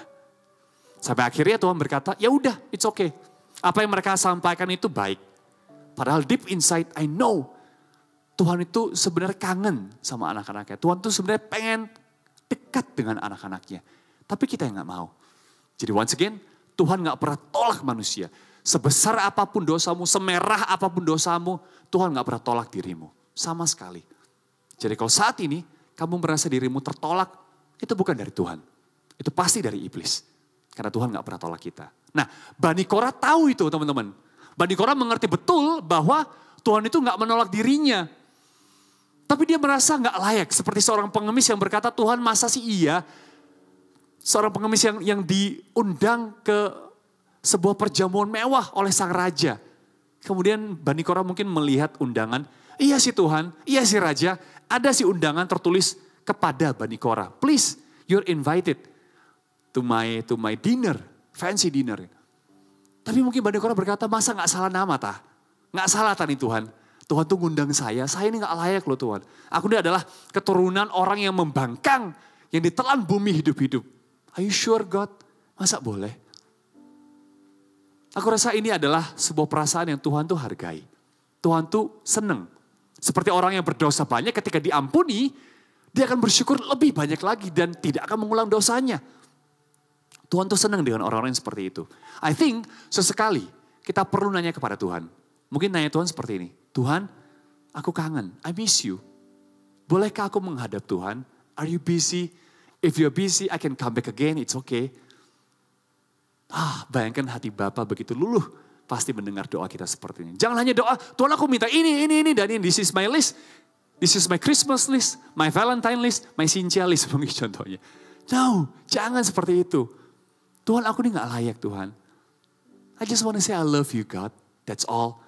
Sampai akhirnya Tuhan berkata, ya udah, it's okay. Apa yang mereka sampaikan itu baik. Padahal deep inside I know, Tuhan itu sebenarnya kangen sama anak-anaknya. Tuhan tuh sebenarnya pengen dekat dengan anak-anaknya. Tapi kita yang nggak mau. Jadi once again, Tuhan gak pernah tolak manusia. Sebesar apapun dosamu, semerah apapun dosamu, Tuhan gak pernah tolak dirimu. Sama sekali. Jadi kalau saat ini, kamu merasa dirimu tertolak, itu bukan dari Tuhan. Itu pasti dari iblis. Karena Tuhan gak pernah tolak kita. Nah, Bani Korah tahu itu teman-teman. Bani Korah mengerti betul bahwa Tuhan itu gak menolak dirinya. Tapi dia merasa gak layak. Seperti seorang pengemis yang berkata, Tuhan masa sih iya? Seorang pengemis yang diundang ke sebuah perjamuan mewah oleh sang raja. Kemudian Bani Korah mungkin melihat undangan, iya sih Tuhan, iya sih Raja, ada sih undangan tertulis kepada Bani Korah. Please, you're invited to my dinner, fancy dinner. Tapi mungkin Bani Korah berkata, masa gak salah nama tah? Gak salah tadi Tuhan. Tuhan tuh ngundang saya ini gak layak loh Tuhan. Aku ini adalah keturunan orang yang membangkang, yang ditelan bumi hidup-hidup. Are you sure God? Masa boleh? Aku rasa ini adalah sebuah perasaan yang Tuhan tuh hargai. Tuhan tuh seneng. Seperti orang yang berdosa banyak ketika diampuni, dia akan bersyukur lebih banyak lagi dan tidak akan mengulang dosanya. Tuhan tuh seneng dengan orang-orang yang seperti itu. I think sesekali kita perlu nanya kepada Tuhan. Mungkin nanya Tuhan seperti ini. Tuhan, aku kangen. I miss you. Bolehkah aku menghadap Tuhan? Are you busy? If you're busy, I can come back again, it's okay. Bayangkan hati Bapa begitu luluh, pasti mendengar doa kita seperti ini. Jangan hanya doa, Tuhan aku minta ini, dan ini. This is my list, this is my Christmas list, my Valentine list, my Cynthia list, mungkin contohnya. No, jangan seperti itu. Tuhan aku ini gak layak Tuhan. I just want to say I love you God, that's all.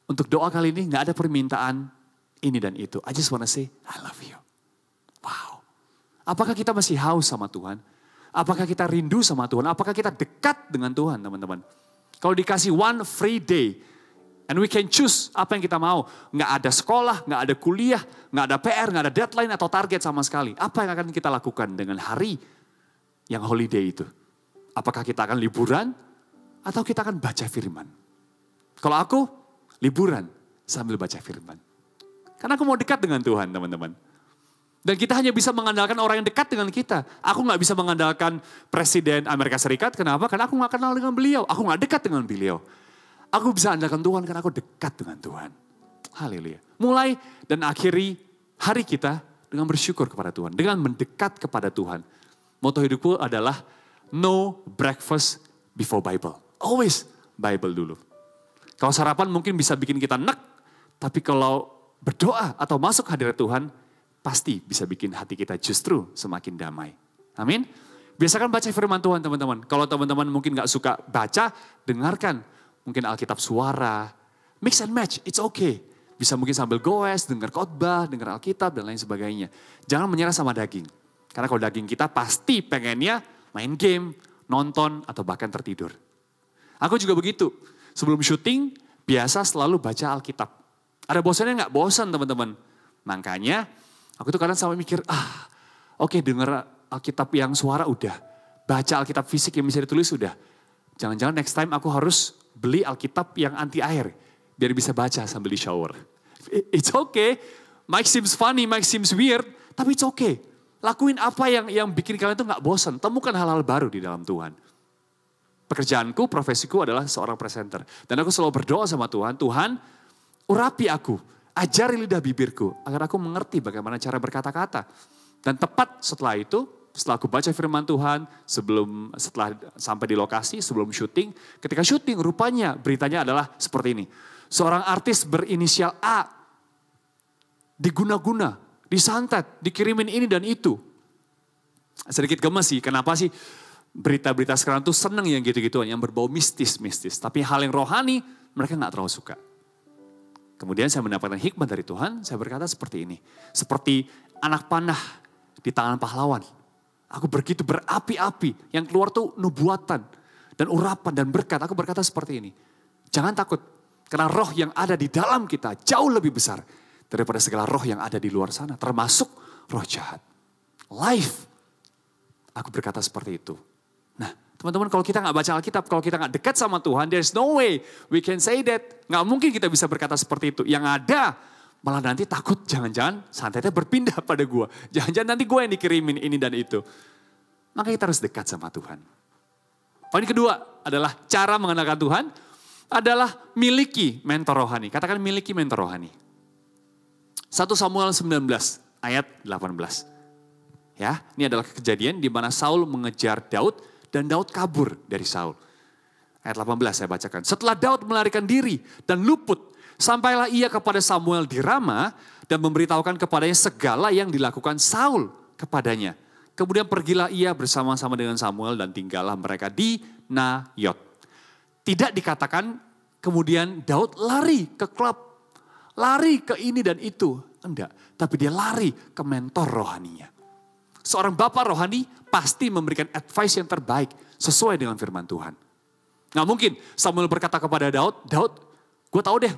Untuk doa kali ini gak ada permintaan ini dan itu. I just want to say I love you. Wow. Apakah kita masih haus sama Tuhan? Apakah kita rindu sama Tuhan? Apakah kita dekat dengan Tuhan teman-teman? Kalau dikasih one free day, and we can choose apa yang kita mau. Nggak ada sekolah, nggak ada kuliah, nggak ada PR, nggak ada deadline atau target sama sekali. Apa yang akan kita lakukan dengan hari yang holiday itu? Apakah kita akan liburan atau kita akan baca firman? Kalau aku, liburan sambil baca firman. Karena aku mau dekat dengan Tuhan teman-teman. Dan kita hanya bisa mengandalkan orang yang dekat dengan kita. Aku gak bisa mengandalkan Presiden Amerika Serikat. Kenapa? Karena aku gak kenal dengan beliau. Aku gak dekat dengan beliau. Aku bisa andalkan Tuhan karena aku dekat dengan Tuhan. Haleluya. Mulai dan akhiri hari kita dengan bersyukur kepada Tuhan. Dengan mendekat kepada Tuhan. Moto hidupku adalah no breakfast before Bible. Always Bible dulu. Kalau sarapan mungkin bisa bikin kita nek. Tapi kalau berdoa atau masuk hadirat Tuhan, pasti bisa bikin hati kita justru semakin damai. Amin. Biasakan baca firman Tuhan teman-teman. Kalau teman-teman mungkin gak suka baca, dengarkan. Mungkin Alkitab suara, mix and match, it's okay. Bisa mungkin sambil goes, dengar khotbah, dengar Alkitab dan lain sebagainya. Jangan menyerah sama daging. Karena kalau daging kita pasti pengennya main game, nonton, atau bahkan tertidur. Aku juga begitu. Sebelum syuting, biasa selalu baca Alkitab. Ada bosannya gak? Bosan teman-teman. Makanya aku tuh kadang sampai mikir, oke, denger Alkitab yang suara udah. Baca Alkitab fisik yang bisa ditulis udah. Jangan-jangan next time aku harus beli Alkitab yang anti air. Biar bisa baca sambil di shower. It's okay. Might seems funny, might seems weird. Tapi it's okay. Lakuin apa yang bikin kalian tuh gak bosan. Temukan hal-hal baru di dalam Tuhan. Pekerjaanku, profesiku adalah seorang presenter. Dan aku selalu berdoa sama Tuhan. Tuhan, urapi aku. Ajari lidah bibirku agar aku mengerti bagaimana cara berkata-kata. Dan tepat setelah itu, setelah aku baca firman Tuhan, setelah sampai di lokasi, sebelum syuting, ketika syuting rupanya beritanya adalah seperti ini. Seorang artis berinisial A diguna-guna, disantet, dikirimin ini dan itu. Sedikit gemes sih, kenapa sih berita-berita sekarang tuh seneng yang gitu-gituan, yang berbau mistis-mistis. Tapi hal yang rohani mereka gak terlalu suka. Kemudian saya mendapatkan hikmat dari Tuhan, saya berkata seperti ini. Seperti anak panah di tangan pahlawan. Aku begitu berapi-api, yang keluar tuh nubuatan dan urapan dan berkat. Aku berkata seperti ini. Jangan takut, karena roh yang ada di dalam kita jauh lebih besar daripada segala roh yang ada di luar sana. Termasuk roh jahat. Life. Aku berkata seperti itu. Nah, teman-teman, kalau kita gak baca Alkitab, kalau kita gak dekat sama Tuhan, there's no way we can say that. Gak mungkin kita bisa berkata seperti itu. Yang ada, malah nanti takut jangan-jangan santetnya berpindah pada gue. Jangan-jangan nanti gue yang dikirimin ini dan itu. Maka kita harus dekat sama Tuhan. Poin kedua adalah cara mengenalkan Tuhan adalah miliki mentor rohani. Katakan miliki mentor rohani. 1 Samuel 19 ayat 18. Ya, ini adalah kejadian di mana Saul mengejar Daud. Dan Daud kabur dari Saul. Ayat 18 saya bacakan. Setelah Daud melarikan diri dan luput, sampailah ia kepada Samuel di Rama dan memberitahukan kepadanya segala yang dilakukan Saul kepadanya. Kemudian pergilah ia bersama-sama dengan Samuel dan tinggallah mereka di Nayot. Tidak dikatakan kemudian Daud lari ke klub, lari ke ini dan itu. Enggak, tapi dia lari ke mentor rohaninya. Seorang bapak rohani pasti memberikan advice yang terbaik sesuai dengan firman Tuhan. Nggak mungkin Samuel berkata kepada Daud, Daud, gue tahu deh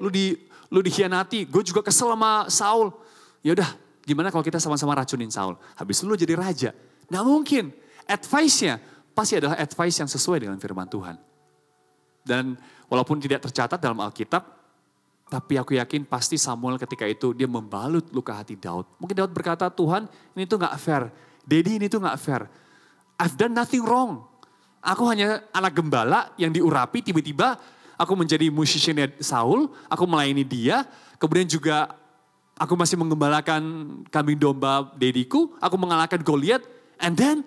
lu dikhianati, gue juga kesel sama Saul. Yaudah, gimana kalau kita sama-sama racunin Saul? Habis lu jadi raja. Nggak mungkin. Advice-nya pasti adalah advice yang sesuai dengan firman Tuhan. Dan walaupun tidak tercatat dalam Alkitab, tapi aku yakin pasti Samuel ketika itu dia membalut luka hati Daud. Mungkin Daud berkata, Tuhan ini tuh gak fair. Daddy ini tuh gak fair. I've done nothing wrong. Aku hanya anak gembala yang diurapi, tiba-tiba aku menjadi musiciannya Saul, aku melayani dia. Kemudian juga aku masih menggembalakan kambing domba dediku, aku mengalahkan Goliat. And then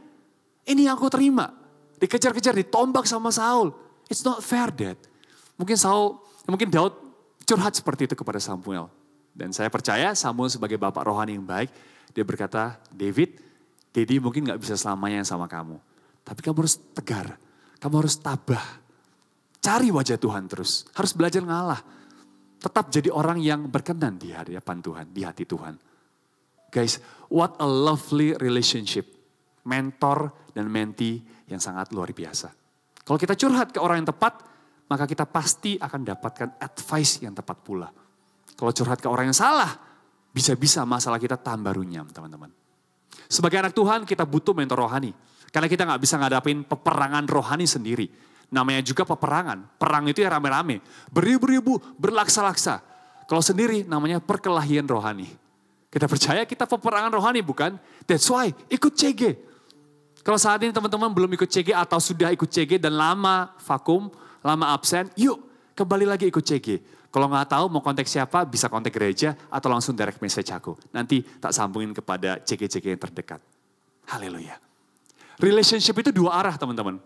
ini yang aku terima. Dikejar-kejar, ditombak sama Saul. It's not fair, Dad. Mungkin Daud curhat seperti itu kepada Samuel. Dan saya percaya Samuel sebagai bapak rohani yang baik, dia berkata, David, Daddy mungkin gak bisa selamanya sama kamu. Tapi kamu harus tegar, kamu harus tabah. Cari wajah Tuhan terus, harus belajar ngalah. Tetap jadi orang yang berkenan di hadapan Tuhan, di hati Tuhan. Guys, what a lovely relationship. Mentor dan mentee yang sangat luar biasa. Kalau kita curhat ke orang yang tepat, maka kita pasti akan dapatkan advice yang tepat pula. Kalau curhat ke orang yang salah, bisa-bisa masalah kita tambah runyam, teman-teman. Sebagai anak Tuhan, kita butuh mentor rohani. Karena kita gak bisa ngadapin peperangan rohani sendiri. Namanya juga peperangan. Perang itu ya rame-rame. Beribu-ribu, berlaksa-laksa. Kalau sendiri namanya perkelahian rohani. Kita percaya kita peperangan rohani bukan? That's why ikut CG. Kalau saat ini teman-teman belum ikut CG atau sudah ikut CG dan lama vakum, lama absen, yuk kembali lagi ikut CG. Kalau nggak tahu mau kontak siapa, bisa kontak gereja atau langsung direct message aku. Nanti tak sambungin kepada CG-CG yang terdekat. Haleluya. Relationship itu dua arah teman-teman.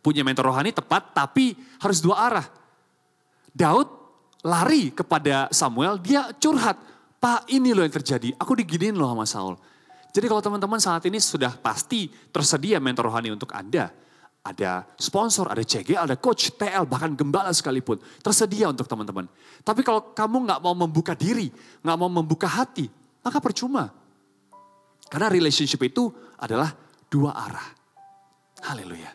Punya mentor rohani tepat, tapi harus dua arah. Daud lari kepada Samuel, dia curhat. Pak, ini loh yang terjadi, aku diginiin loh sama Saul. Jadi kalau teman-teman saat ini sudah pasti tersedia mentor rohani untuk Anda. Ada sponsor, ada CG, ada coach, TL, bahkan gembala sekalipun. Tersedia untuk teman-teman. Tapi kalau kamu gak mau membuka diri, gak mau membuka hati, maka percuma. Karena relationship itu adalah dua arah. Haleluya.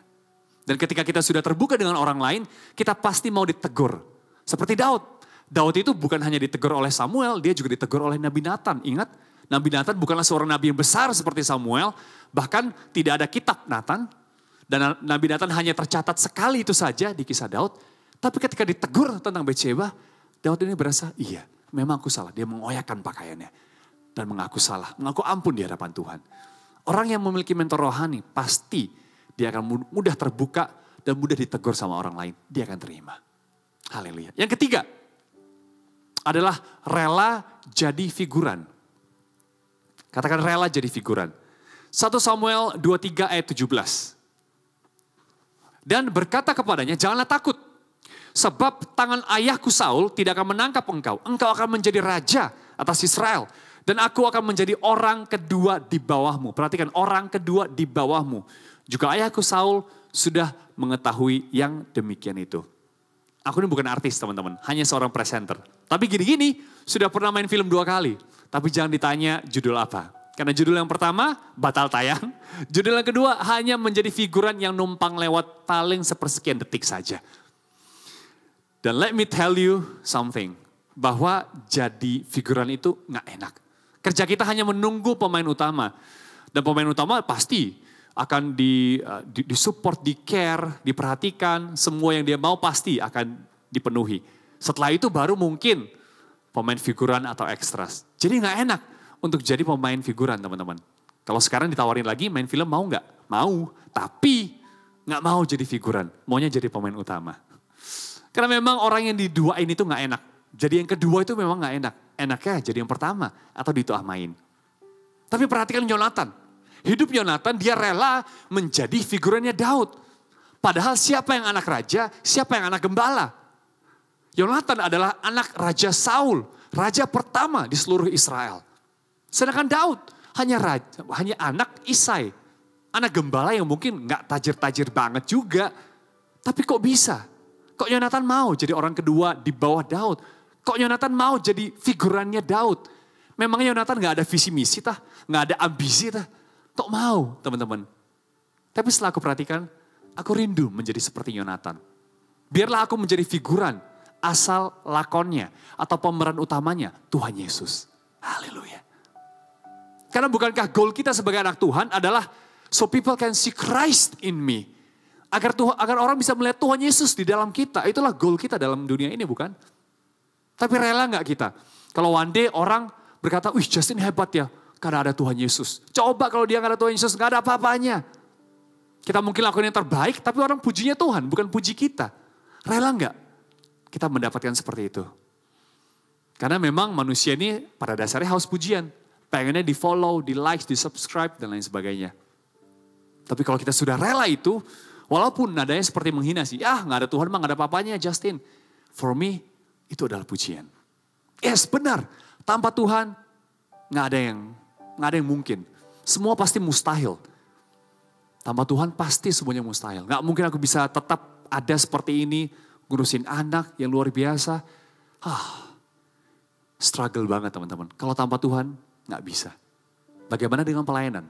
Dan ketika kita sudah terbuka dengan orang lain, kita pasti mau ditegur. Seperti Daud. Daud itu bukan hanya ditegur oleh Samuel, dia juga ditegur oleh Nabi Nathan. Ingat, Nabi Nathan bukanlah seorang nabi yang besar seperti Samuel, bahkan tidak ada kitab Nathan. Dan Nabi Nathan hanya tercatat sekali itu saja di kisah Daud. Tapi ketika ditegur tentang Batsheba, Daud ini berasa, iya memang aku salah. Dia mengoyakkan pakaiannya dan mengaku salah, mengaku ampun di hadapan Tuhan. Orang yang memiliki mentor rohani pasti dia akan mudah terbuka dan mudah ditegur sama orang lain. Dia akan terima. Haleluya. Yang ketiga adalah rela jadi figuran. Katakan rela jadi figuran. 1 Samuel 23 ayat 17. Dan berkata kepadanya, janganlah takut. Sebab tangan ayahku Saul tidak akan menangkap engkau. Engkau akan menjadi raja atas Israel. Dan aku akan menjadi orang kedua di bawahmu. Perhatikan, orang kedua di bawahmu. Juga ayahku Saul sudah mengetahui yang demikian itu. Aku ini bukan artis teman-teman, hanya seorang presenter. Tapi gini-gini, sudah pernah main film 2 kali. Tapi jangan ditanya judul apa. Karena judul yang pertama batal tayang. Judul yang kedua hanya menjadi figuran yang numpang lewat paling sepersekian detik saja. Dan let me tell you something. Bahwa jadi figuran itu gak enak. Kerja kita hanya menunggu pemain utama. Dan pemain utama pasti akan disupport, di-care, diperhatikan. Semua yang dia mau pasti akan dipenuhi. Setelah itu baru mungkin pemain figuran atau ekstras. Jadi gak enak untuk jadi pemain figuran teman-teman. Kalau sekarang ditawarin lagi main film mau gak? Mau, tapi gak mau jadi figuran. Maunya jadi pemain utama. Karena memang orang yang diduain itu gak enak. Jadi yang kedua itu memang gak enak. Enaknya jadi yang pertama atau dituamain. Tapi perhatikan Yonatan. Hidup Yonatan dia rela menjadi figurannya Daud. Padahal siapa yang anak raja, siapa yang anak gembala. Yonatan adalah anak Raja Saul. Raja pertama di seluruh Israel. Sedangkan Daud hanya anak Isai. Anak gembala yang mungkin gak tajir-tajir banget juga. Tapi kok bisa? Kok Yonatan mau jadi orang kedua di bawah Daud? Kok Yonatan mau jadi figurannya Daud? Memangnya Yonatan gak ada visi misi tah? Gak ada ambisi tah? Kok mau teman-teman? Tapi setelah aku perhatikan, aku rindu menjadi seperti Yonatan. Biarlah aku menjadi figuran asal lakonnya atau pemeran utamanya Tuhan Yesus. Haleluya. Karena bukankah goal kita sebagai anak Tuhan adalah so people can see Christ in me. Agar orang bisa melihat Tuhan Yesus di dalam kita. Itulah goal kita dalam dunia ini bukan? Tapi rela gak kita? Kalau one day orang berkata, wih Justin hebat ya. Karena ada Tuhan Yesus. Coba kalau dia gak ada Tuhan Yesus, gak ada apa-apanya. Kita mungkin lakukan yang terbaik, tapi orang pujinya Tuhan, bukan puji kita. Rela gak kita mendapatkan seperti itu? Karena memang manusia ini pada dasarnya haus pujian. Pengennya di follow, di like, di subscribe, dan lain sebagainya. Tapi kalau kita sudah rela itu, walaupun nadanya seperti menghina sih. Ah gak ada Tuhan mah gak ada apa-apanya Justin. For me, itu adalah pujian. Yes benar, tanpa Tuhan gak ada yang mungkin. Semua pasti mustahil. Tanpa Tuhan pasti semuanya mustahil. Gak mungkin aku bisa tetap ada seperti ini. Ngurusin anak yang luar biasa. Struggle banget teman-teman. Kalau tanpa Tuhan gak bisa. Bagaimana dengan pelayanan?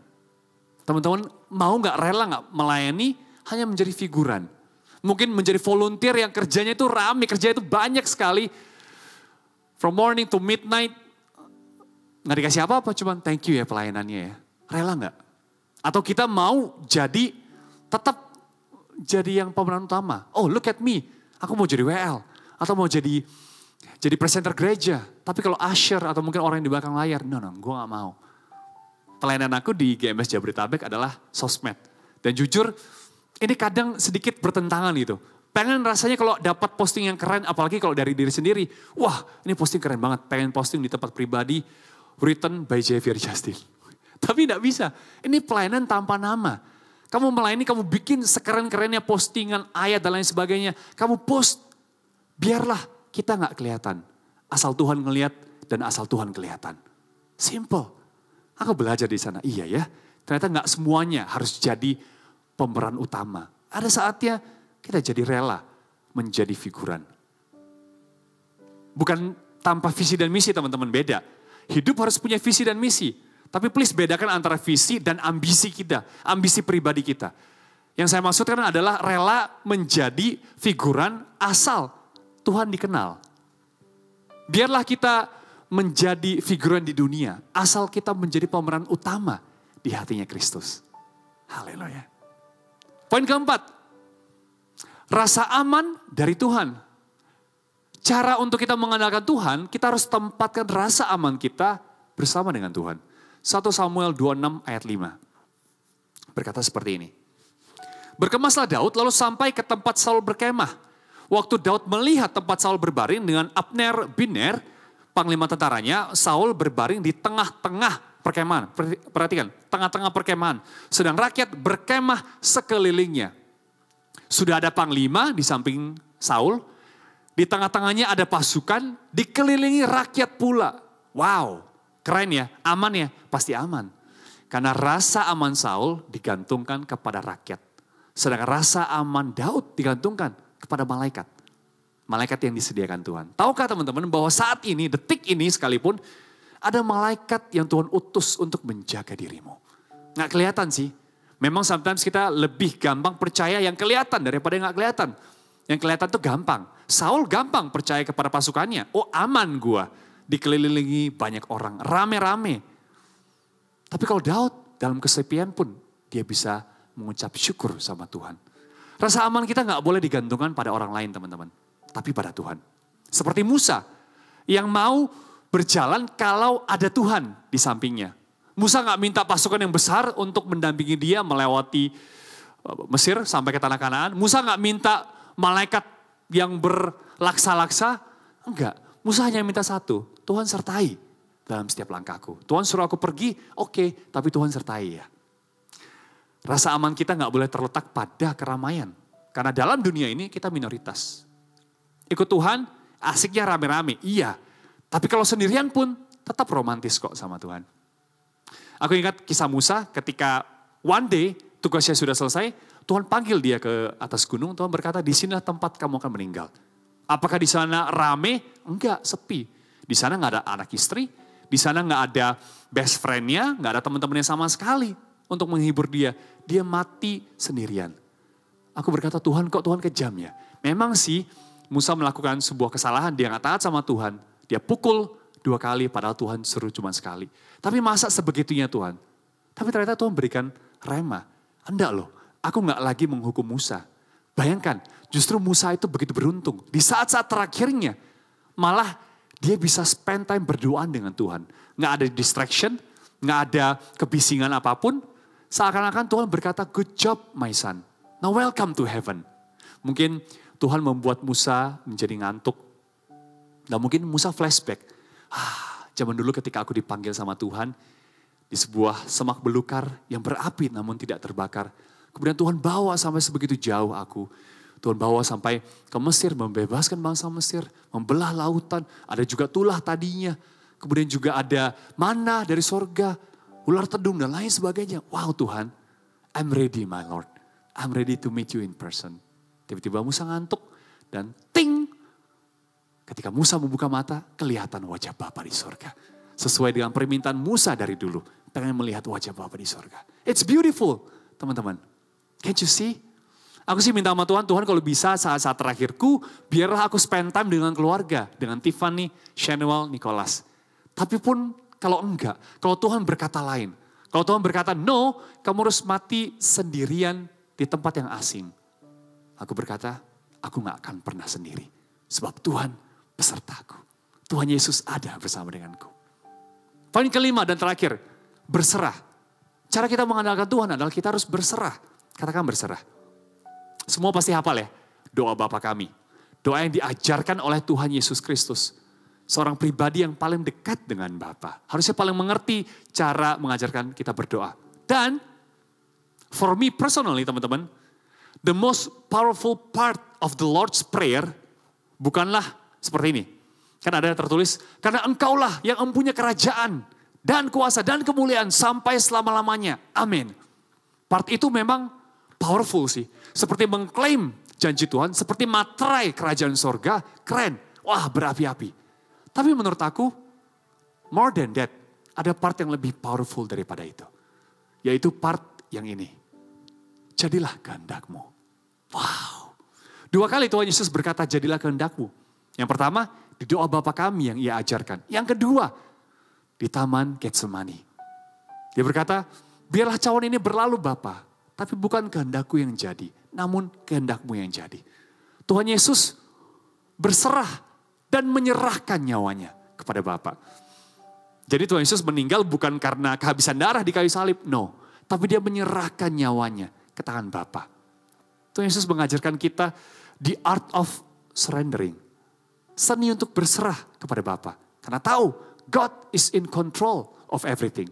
Teman-teman mau gak rela gak melayani hanya menjadi figuran. Mungkin menjadi volunteer yang kerjanya itu rame. Kerjanya itu banyak sekali. From morning to midnight. Gak dikasih apa-apa, cuman thank you ya pelayanannya ya. Rela gak? Atau kita mau tetap jadi yang pemeran utama. Oh look at me, aku mau jadi WL. Atau mau jadi Jadi presenter gereja. Tapi kalau usher atau mungkin orang yang di belakang layar, no, gue gak mau. Pelayanan aku di GMS Jabodetabek adalah sosmed. Dan jujur, ini kadang sedikit bertentangan gitu. Pengen rasanya kalau dapat posting yang keren, apalagi kalau dari diri sendiri. Wah, ini posting keren banget. Pengen posting di tempat pribadi, written by Xavier Justin. Tapi gak bisa. Ini pelayanan tanpa nama. Kamu melayani, kamu bikin sekeren-kerennya postingan, ayat dan lain sebagainya. Kamu post, biarlah kita gak kelihatan. Asal Tuhan ngelihat dan asal Tuhan kelihatan. Simple. Aku belajar di sana, iya ya. Ternyata gak semuanya harus jadi pemeran utama. Ada saatnya kita jadi rela menjadi figuran. Bukan tanpa visi dan misi teman-teman, beda. Hidup harus punya visi dan misi. Tapi please bedakan antara visi dan ambisi kita, ambisi pribadi kita. Yang saya maksudkan adalah rela menjadi figuran asal Tuhan dikenal. Biarlah kita menjadi figuran di dunia, asal kita menjadi pemeran utama di hatinya Kristus. Haleluya. Poin keempat, rasa aman dari Tuhan. Cara untuk kita mengandalkan Tuhan, kita harus tempatkan rasa aman kita bersama dengan Tuhan. 1 Samuel 26 ayat 5. Berkata seperti ini. Berkemaslah Daud lalu sampai ke tempat Saul berkemah. Waktu Daud melihat tempat Saul berbaring dengan Abner bin Ner, panglima tentaranya, Saul berbaring di tengah-tengah perkemahan. Perhatikan, tengah-tengah perkemahan. Sedang rakyat berkemah sekelilingnya. Sudah ada panglima di samping Saul. Di tengah-tengahnya ada pasukan, dikelilingi rakyat pula. Wow, keren ya, aman ya? Pasti aman. Karena rasa aman Saul digantungkan kepada rakyat. Sedangkan rasa aman Daud digantungkan kepada malaikat. Malaikat yang disediakan Tuhan. Tahukah teman-teman bahwa saat ini, detik ini sekalipun, ada malaikat yang Tuhan utus untuk menjaga dirimu. Nggak kelihatan sih. Memang sometimes kita lebih gampang percaya yang kelihatan daripada yang nggak kelihatan. Yang kelihatan tuh gampang. Saul gampang percaya kepada pasukannya. Oh aman gua. Dikelilingi banyak orang. Rame-rame. Tapi kalau Daud dalam kesepian pun dia bisa mengucap syukur sama Tuhan. Rasa aman kita nggak boleh digantungkan pada orang lain teman-teman. Tapi pada Tuhan. Seperti Musa yang mau berjalan kalau ada Tuhan di sampingnya. Musa gak minta pasukan yang besar untuk mendampingi dia melewati Mesir sampai ke tanah Kanaan. Musa gak minta malaikat yang berlaksa-laksa. Enggak, Musa hanya minta satu, Tuhan sertai dalam setiap langkahku. Tuhan suruh aku pergi, oke, tapi Tuhan sertai ya. Rasa aman kita gak boleh terletak pada keramaian. Karena dalam dunia ini kita minoritas. Ikut Tuhan, asiknya rame-rame, iya. Tapi kalau sendirian pun tetap romantis kok sama Tuhan. Aku ingat kisah Musa ketika one day tugasnya sudah selesai, Tuhan panggil dia ke atas gunung, Tuhan berkata di sini tempat kamu akan meninggal. Apakah di sana rame? Enggak, sepi. Di sana nggak ada anak istri, di sana nggak ada best friend-nya, nggak ada teman-temannya sama sekali untuk menghibur dia. Dia mati sendirian. Aku berkata Tuhan kok Tuhan kejam ya. Memang sih Musa melakukan sebuah kesalahan, dia nggak taat sama Tuhan. Dia pukul 2 kali padahal Tuhan suruh cuma sekali. Tapi masa sebegitunya Tuhan? Tapi ternyata Tuhan berikan rema. Enggak loh, aku nggak lagi menghukum Musa. Bayangkan, justru Musa itu begitu beruntung. Di saat-saat terakhirnya, malah dia bisa spend time berdoa dengan Tuhan. Nggak ada distraction, nggak ada kebisingan apapun. Seakan-akan Tuhan berkata, good job my son. Now welcome to heaven. Mungkin Tuhan membuat Musa menjadi ngantuk. Dan mungkin Musa flashback. Zaman dulu ketika aku dipanggil sama Tuhan. Di sebuah semak belukar yang berapi namun tidak terbakar. Kemudian Tuhan bawa sampai sebegitu jauh aku. Tuhan bawa sampai ke Mesir, membebaskan bangsa Mesir. Membelah lautan, ada juga tulah tadinya. Kemudian juga ada mana dari sorga. Ular tedung dan lain sebagainya. Wow Tuhan, I'm ready my Lord. I'm ready to meet you in person. Tiba-tiba Musa ngantuk dan ting. Ketika Musa membuka mata, kelihatan wajah Bapa di sorga. Sesuai dengan permintaan Musa dari dulu. Pengen melihat wajah Bapa di sorga. It's beautiful, teman-teman. Can't you see? Aku sih minta sama Tuhan, Tuhan kalau bisa saat-saat terakhirku, biarlah aku spend time dengan keluarga. Dengan Tiffany, Shanuel, Nicholas. Tapi pun kalau enggak, kalau Tuhan berkata lain. Kalau Tuhan berkata, no, kamu harus mati sendirian di tempat yang asing. Aku berkata, aku gak akan pernah sendiri. Sebab Tuhan besertaku. Tuhan Yesus ada bersama denganku. Poin kelima dan terakhir, berserah. Cara kita mengandalkan Tuhan adalah kita harus berserah. Katakan berserah. Semua pasti hafal ya, doa Bapa kami. Doa yang diajarkan oleh Tuhan Yesus Kristus. Seorang pribadi yang paling dekat dengan Bapa. Harusnya paling mengerti cara mengajarkan kita berdoa. Dan for me personally teman-teman, the most powerful part of the Lord's Prayer bukanlah seperti ini. Kan ada tertulis, karena engkaulah yang mempunyai kerajaan dan kuasa dan kemuliaan sampai selama-lamanya. Amin. Part itu memang powerful sih. Seperti mengklaim janji Tuhan, seperti materai kerajaan sorga, keren. Wah, berapi-api. Tapi menurut aku, more than that, ada part yang lebih powerful daripada itu. Yaitu part yang ini. Jadilah kehendakmu. Wow. 2 kali Tuhan Yesus berkata, jadilah kehendakmu. Yang pertama, di doa Bapa kami yang ia ajarkan. Yang kedua, di Taman Getsemani. Dia berkata, biarlah cawan ini berlalu Bapa, tapi bukan kehendakku yang jadi, namun kehendakmu yang jadi. Tuhan Yesus berserah dan menyerahkan nyawanya kepada Bapa. Jadi Tuhan Yesus meninggal bukan karena kehabisan darah di kayu salib, no. Tapi dia menyerahkan nyawanya ke tangan Bapa. Tuhan Yesus mengajarkan kita the art of surrendering. Seni untuk berserah kepada Bapa. Karena tahu God is in control of everything.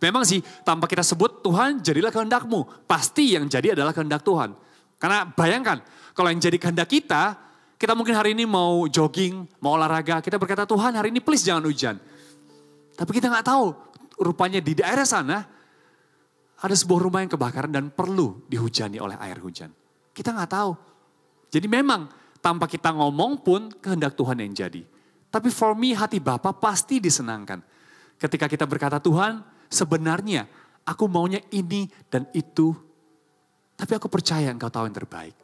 Memang sih tanpa kita sebut Tuhan jadilah kehendakmu. Pasti yang jadi adalah kehendak Tuhan. Karena bayangkan kalau yang jadi kehendak kita mungkin hari ini mau jogging, mau olahraga. Kita berkata Tuhan hari ini please jangan hujan. Tapi kita nggak tahu rupanya di daerah sana ada sebuah rumah yang kebakaran dan perlu dihujani oleh air hujan. Kita nggak tahu. Jadi memang tanpa kita ngomong pun kehendak Tuhan yang jadi. Tapi for me hati Bapa pasti disenangkan. Ketika kita berkata Tuhan sebenarnya aku maunya ini dan itu. Tapi aku percaya Engkau tahu yang terbaik.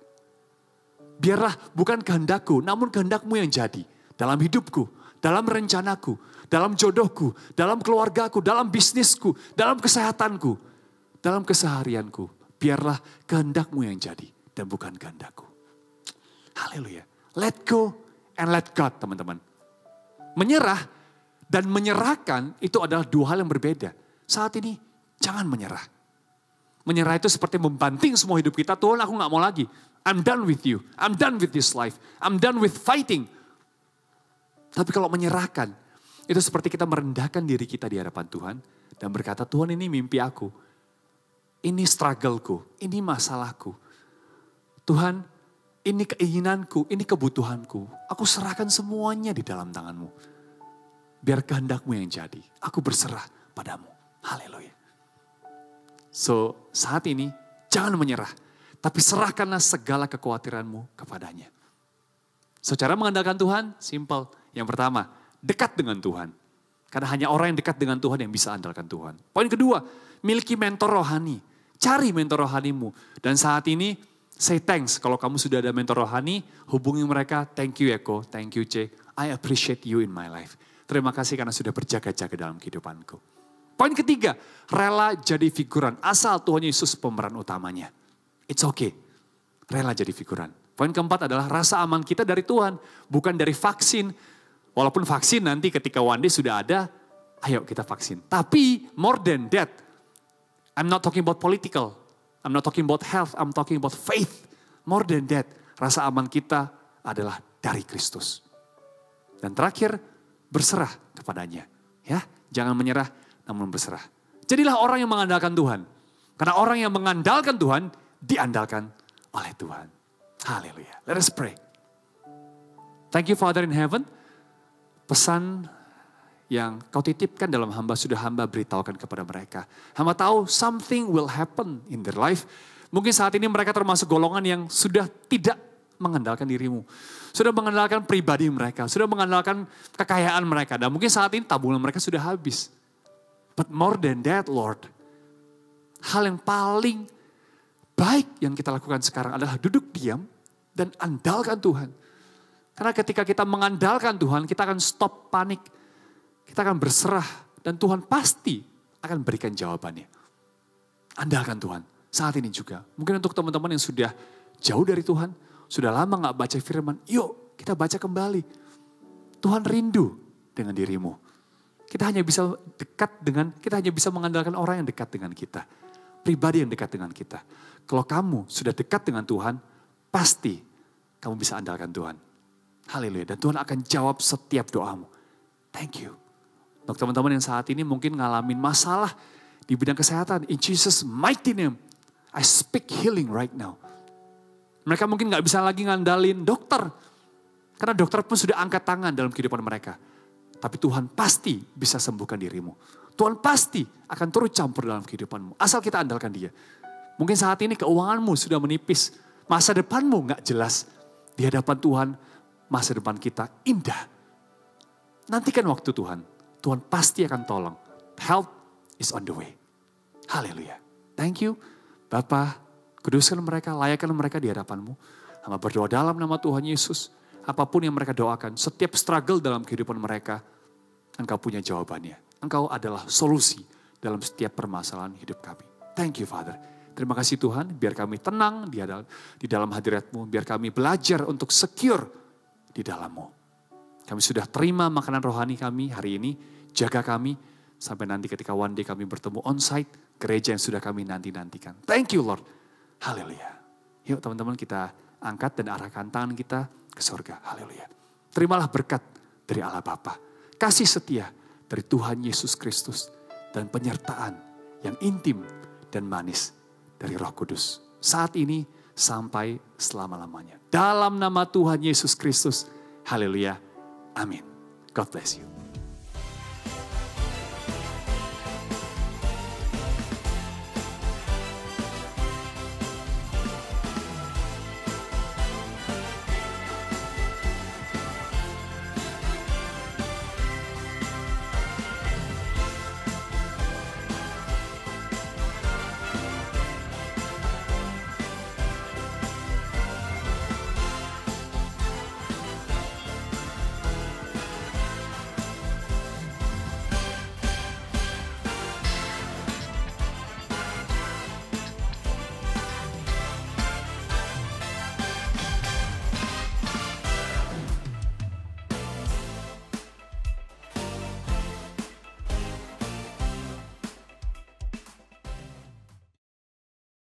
Biarlah bukan kehendakku namun kehendakmu yang jadi. Dalam hidupku, dalam rencanaku, dalam jodohku, dalam keluargaku, dalam bisnisku, dalam kesehatanku, dalam keseharianku. Biarlah kehendakmu yang jadi dan bukan kehendakku. Haleluya. Let go and let God teman-teman. Menyerah dan menyerahkan itu adalah 2 hal yang berbeda. Saat ini jangan menyerah. Menyerah itu seperti membanting semua hidup kita. Tuhan aku gak mau lagi. I'm done with you. I'm done with this life. I'm done with fighting. Tapi kalau menyerahkan, itu seperti kita merendahkan diri kita di hadapan Tuhan. Dan berkata Tuhan ini mimpi aku. Ini struggleku. Ini masalahku. Tuhan ini keinginanku, ini kebutuhanku. Aku serahkan semuanya di dalam tanganmu. Biar kehendakmu yang jadi. Aku berserah padamu. Haleluya. So saat ini jangan menyerah. Tapi serahkanlah segala kekhawatiranmu kepadanya. So cara mengandalkan Tuhan, simple. Yang pertama, dekat dengan Tuhan. Karena hanya orang yang dekat dengan Tuhan yang bisa andalkan Tuhan. Poin kedua, miliki mentor rohani. Cari mentor rohanimu. Dan saat ini, say thanks. Kalau kamu sudah ada mentor rohani, hubungi mereka. Thank you Eko, thank you C. I appreciate you in my life. Terima kasih karena sudah berjaga-jaga dalam kehidupanku. Poin ketiga, rela jadi figuran. Asal Tuhan Yesus pemeran utamanya. It's okay. Rela jadi figuran. Poin keempat adalah rasa aman kita dari Tuhan. Bukan dari vaksin. Walaupun vaksin nanti ketika one day sudah ada, ayo kita vaksin. Tapi more than that, I'm not talking about political. I'm not talking about health, I'm talking about faith. More than that, rasa aman kita adalah dari Kristus. Dan terakhir, berserah kepadanya. Ya, jangan menyerah, namun berserah. Jadilah orang yang mengandalkan Tuhan. Karena orang yang mengandalkan Tuhan, diandalkan oleh Tuhan. Haleluya. Let us pray. Thank you Father in heaven. Pesan yang kau titipkan dalam hamba sudah hamba beritahukan kepada mereka. Hamba tahu something will happen in their life. Mungkin saat ini mereka termasuk golongan yang sudah tidak mengandalkan dirimu. Sudah mengandalkan pribadi mereka. Sudah mengandalkan kekayaan mereka. Dan mungkin saat ini tabungan mereka sudah habis. But more than that Lord. Hal yang paling baik yang kita lakukan sekarang adalah duduk diam dan andalkan Tuhan. Karena ketika kita mengandalkan Tuhan, kita akan stop panik. Kita akan berserah dan Tuhan pasti akan berikan jawabannya. Andalkan Tuhan saat ini juga. Mungkin untuk teman-teman yang sudah jauh dari Tuhan, sudah lama gak baca firman, yuk kita baca kembali. Tuhan rindu dengan dirimu. Kita hanya bisa mengandalkan orang yang dekat dengan kita. Pribadi yang dekat dengan kita. Kalau kamu sudah dekat dengan Tuhan, pasti kamu bisa andalkan Tuhan. Haleluya. Dan Tuhan akan jawab setiap doamu. Thank you. Untuk teman-teman yang saat ini mungkin ngalamin masalah di bidang kesehatan. In Jesus' mighty name, I speak healing right now. Mereka mungkin gak bisa lagi ngandalin dokter. Karena dokter pun sudah angkat tangan dalam kehidupan mereka. Tapi Tuhan pasti bisa sembuhkan dirimu. Tuhan pasti akan turut campur dalam kehidupanmu. Asal kita andalkan Dia. Mungkin saat ini keuanganmu sudah menipis. Masa depanmu gak jelas. Di hadapan Tuhan, masa depan kita indah. Nantikan waktu Tuhan. Tuhan pasti akan tolong. Help is on the way. Haleluya. Thank you. Bapa, kuduskan mereka, layakkan mereka di hadapanmu. Hamba berdoa dalam nama Tuhan Yesus. Apapun yang mereka doakan, setiap struggle dalam kehidupan mereka, Engkau punya jawabannya. Engkau adalah solusi dalam setiap permasalahan hidup kami. Thank you Father. Terima kasih Tuhan, biar kami tenang di dalam hadirat-Mu, biar kami belajar untuk secure di dalam-Mu. Kami sudah terima makanan rohani kami hari ini, jaga kami, sampai nanti ketika one day kami bertemu on-site, gereja yang sudah kami nanti-nantikan. Thank you Lord. Haleluya. Yuk teman-teman kita angkat dan arahkan tangan kita ke surga. Haleluya. Terimalah berkat dari Allah Bapa, kasih setia dari Tuhan Yesus Kristus, dan penyertaan yang intim dan manis dari Roh Kudus. Saat ini sampai selama-lamanya. Dalam nama Tuhan Yesus Kristus. Haleluya. Amin. God bless you.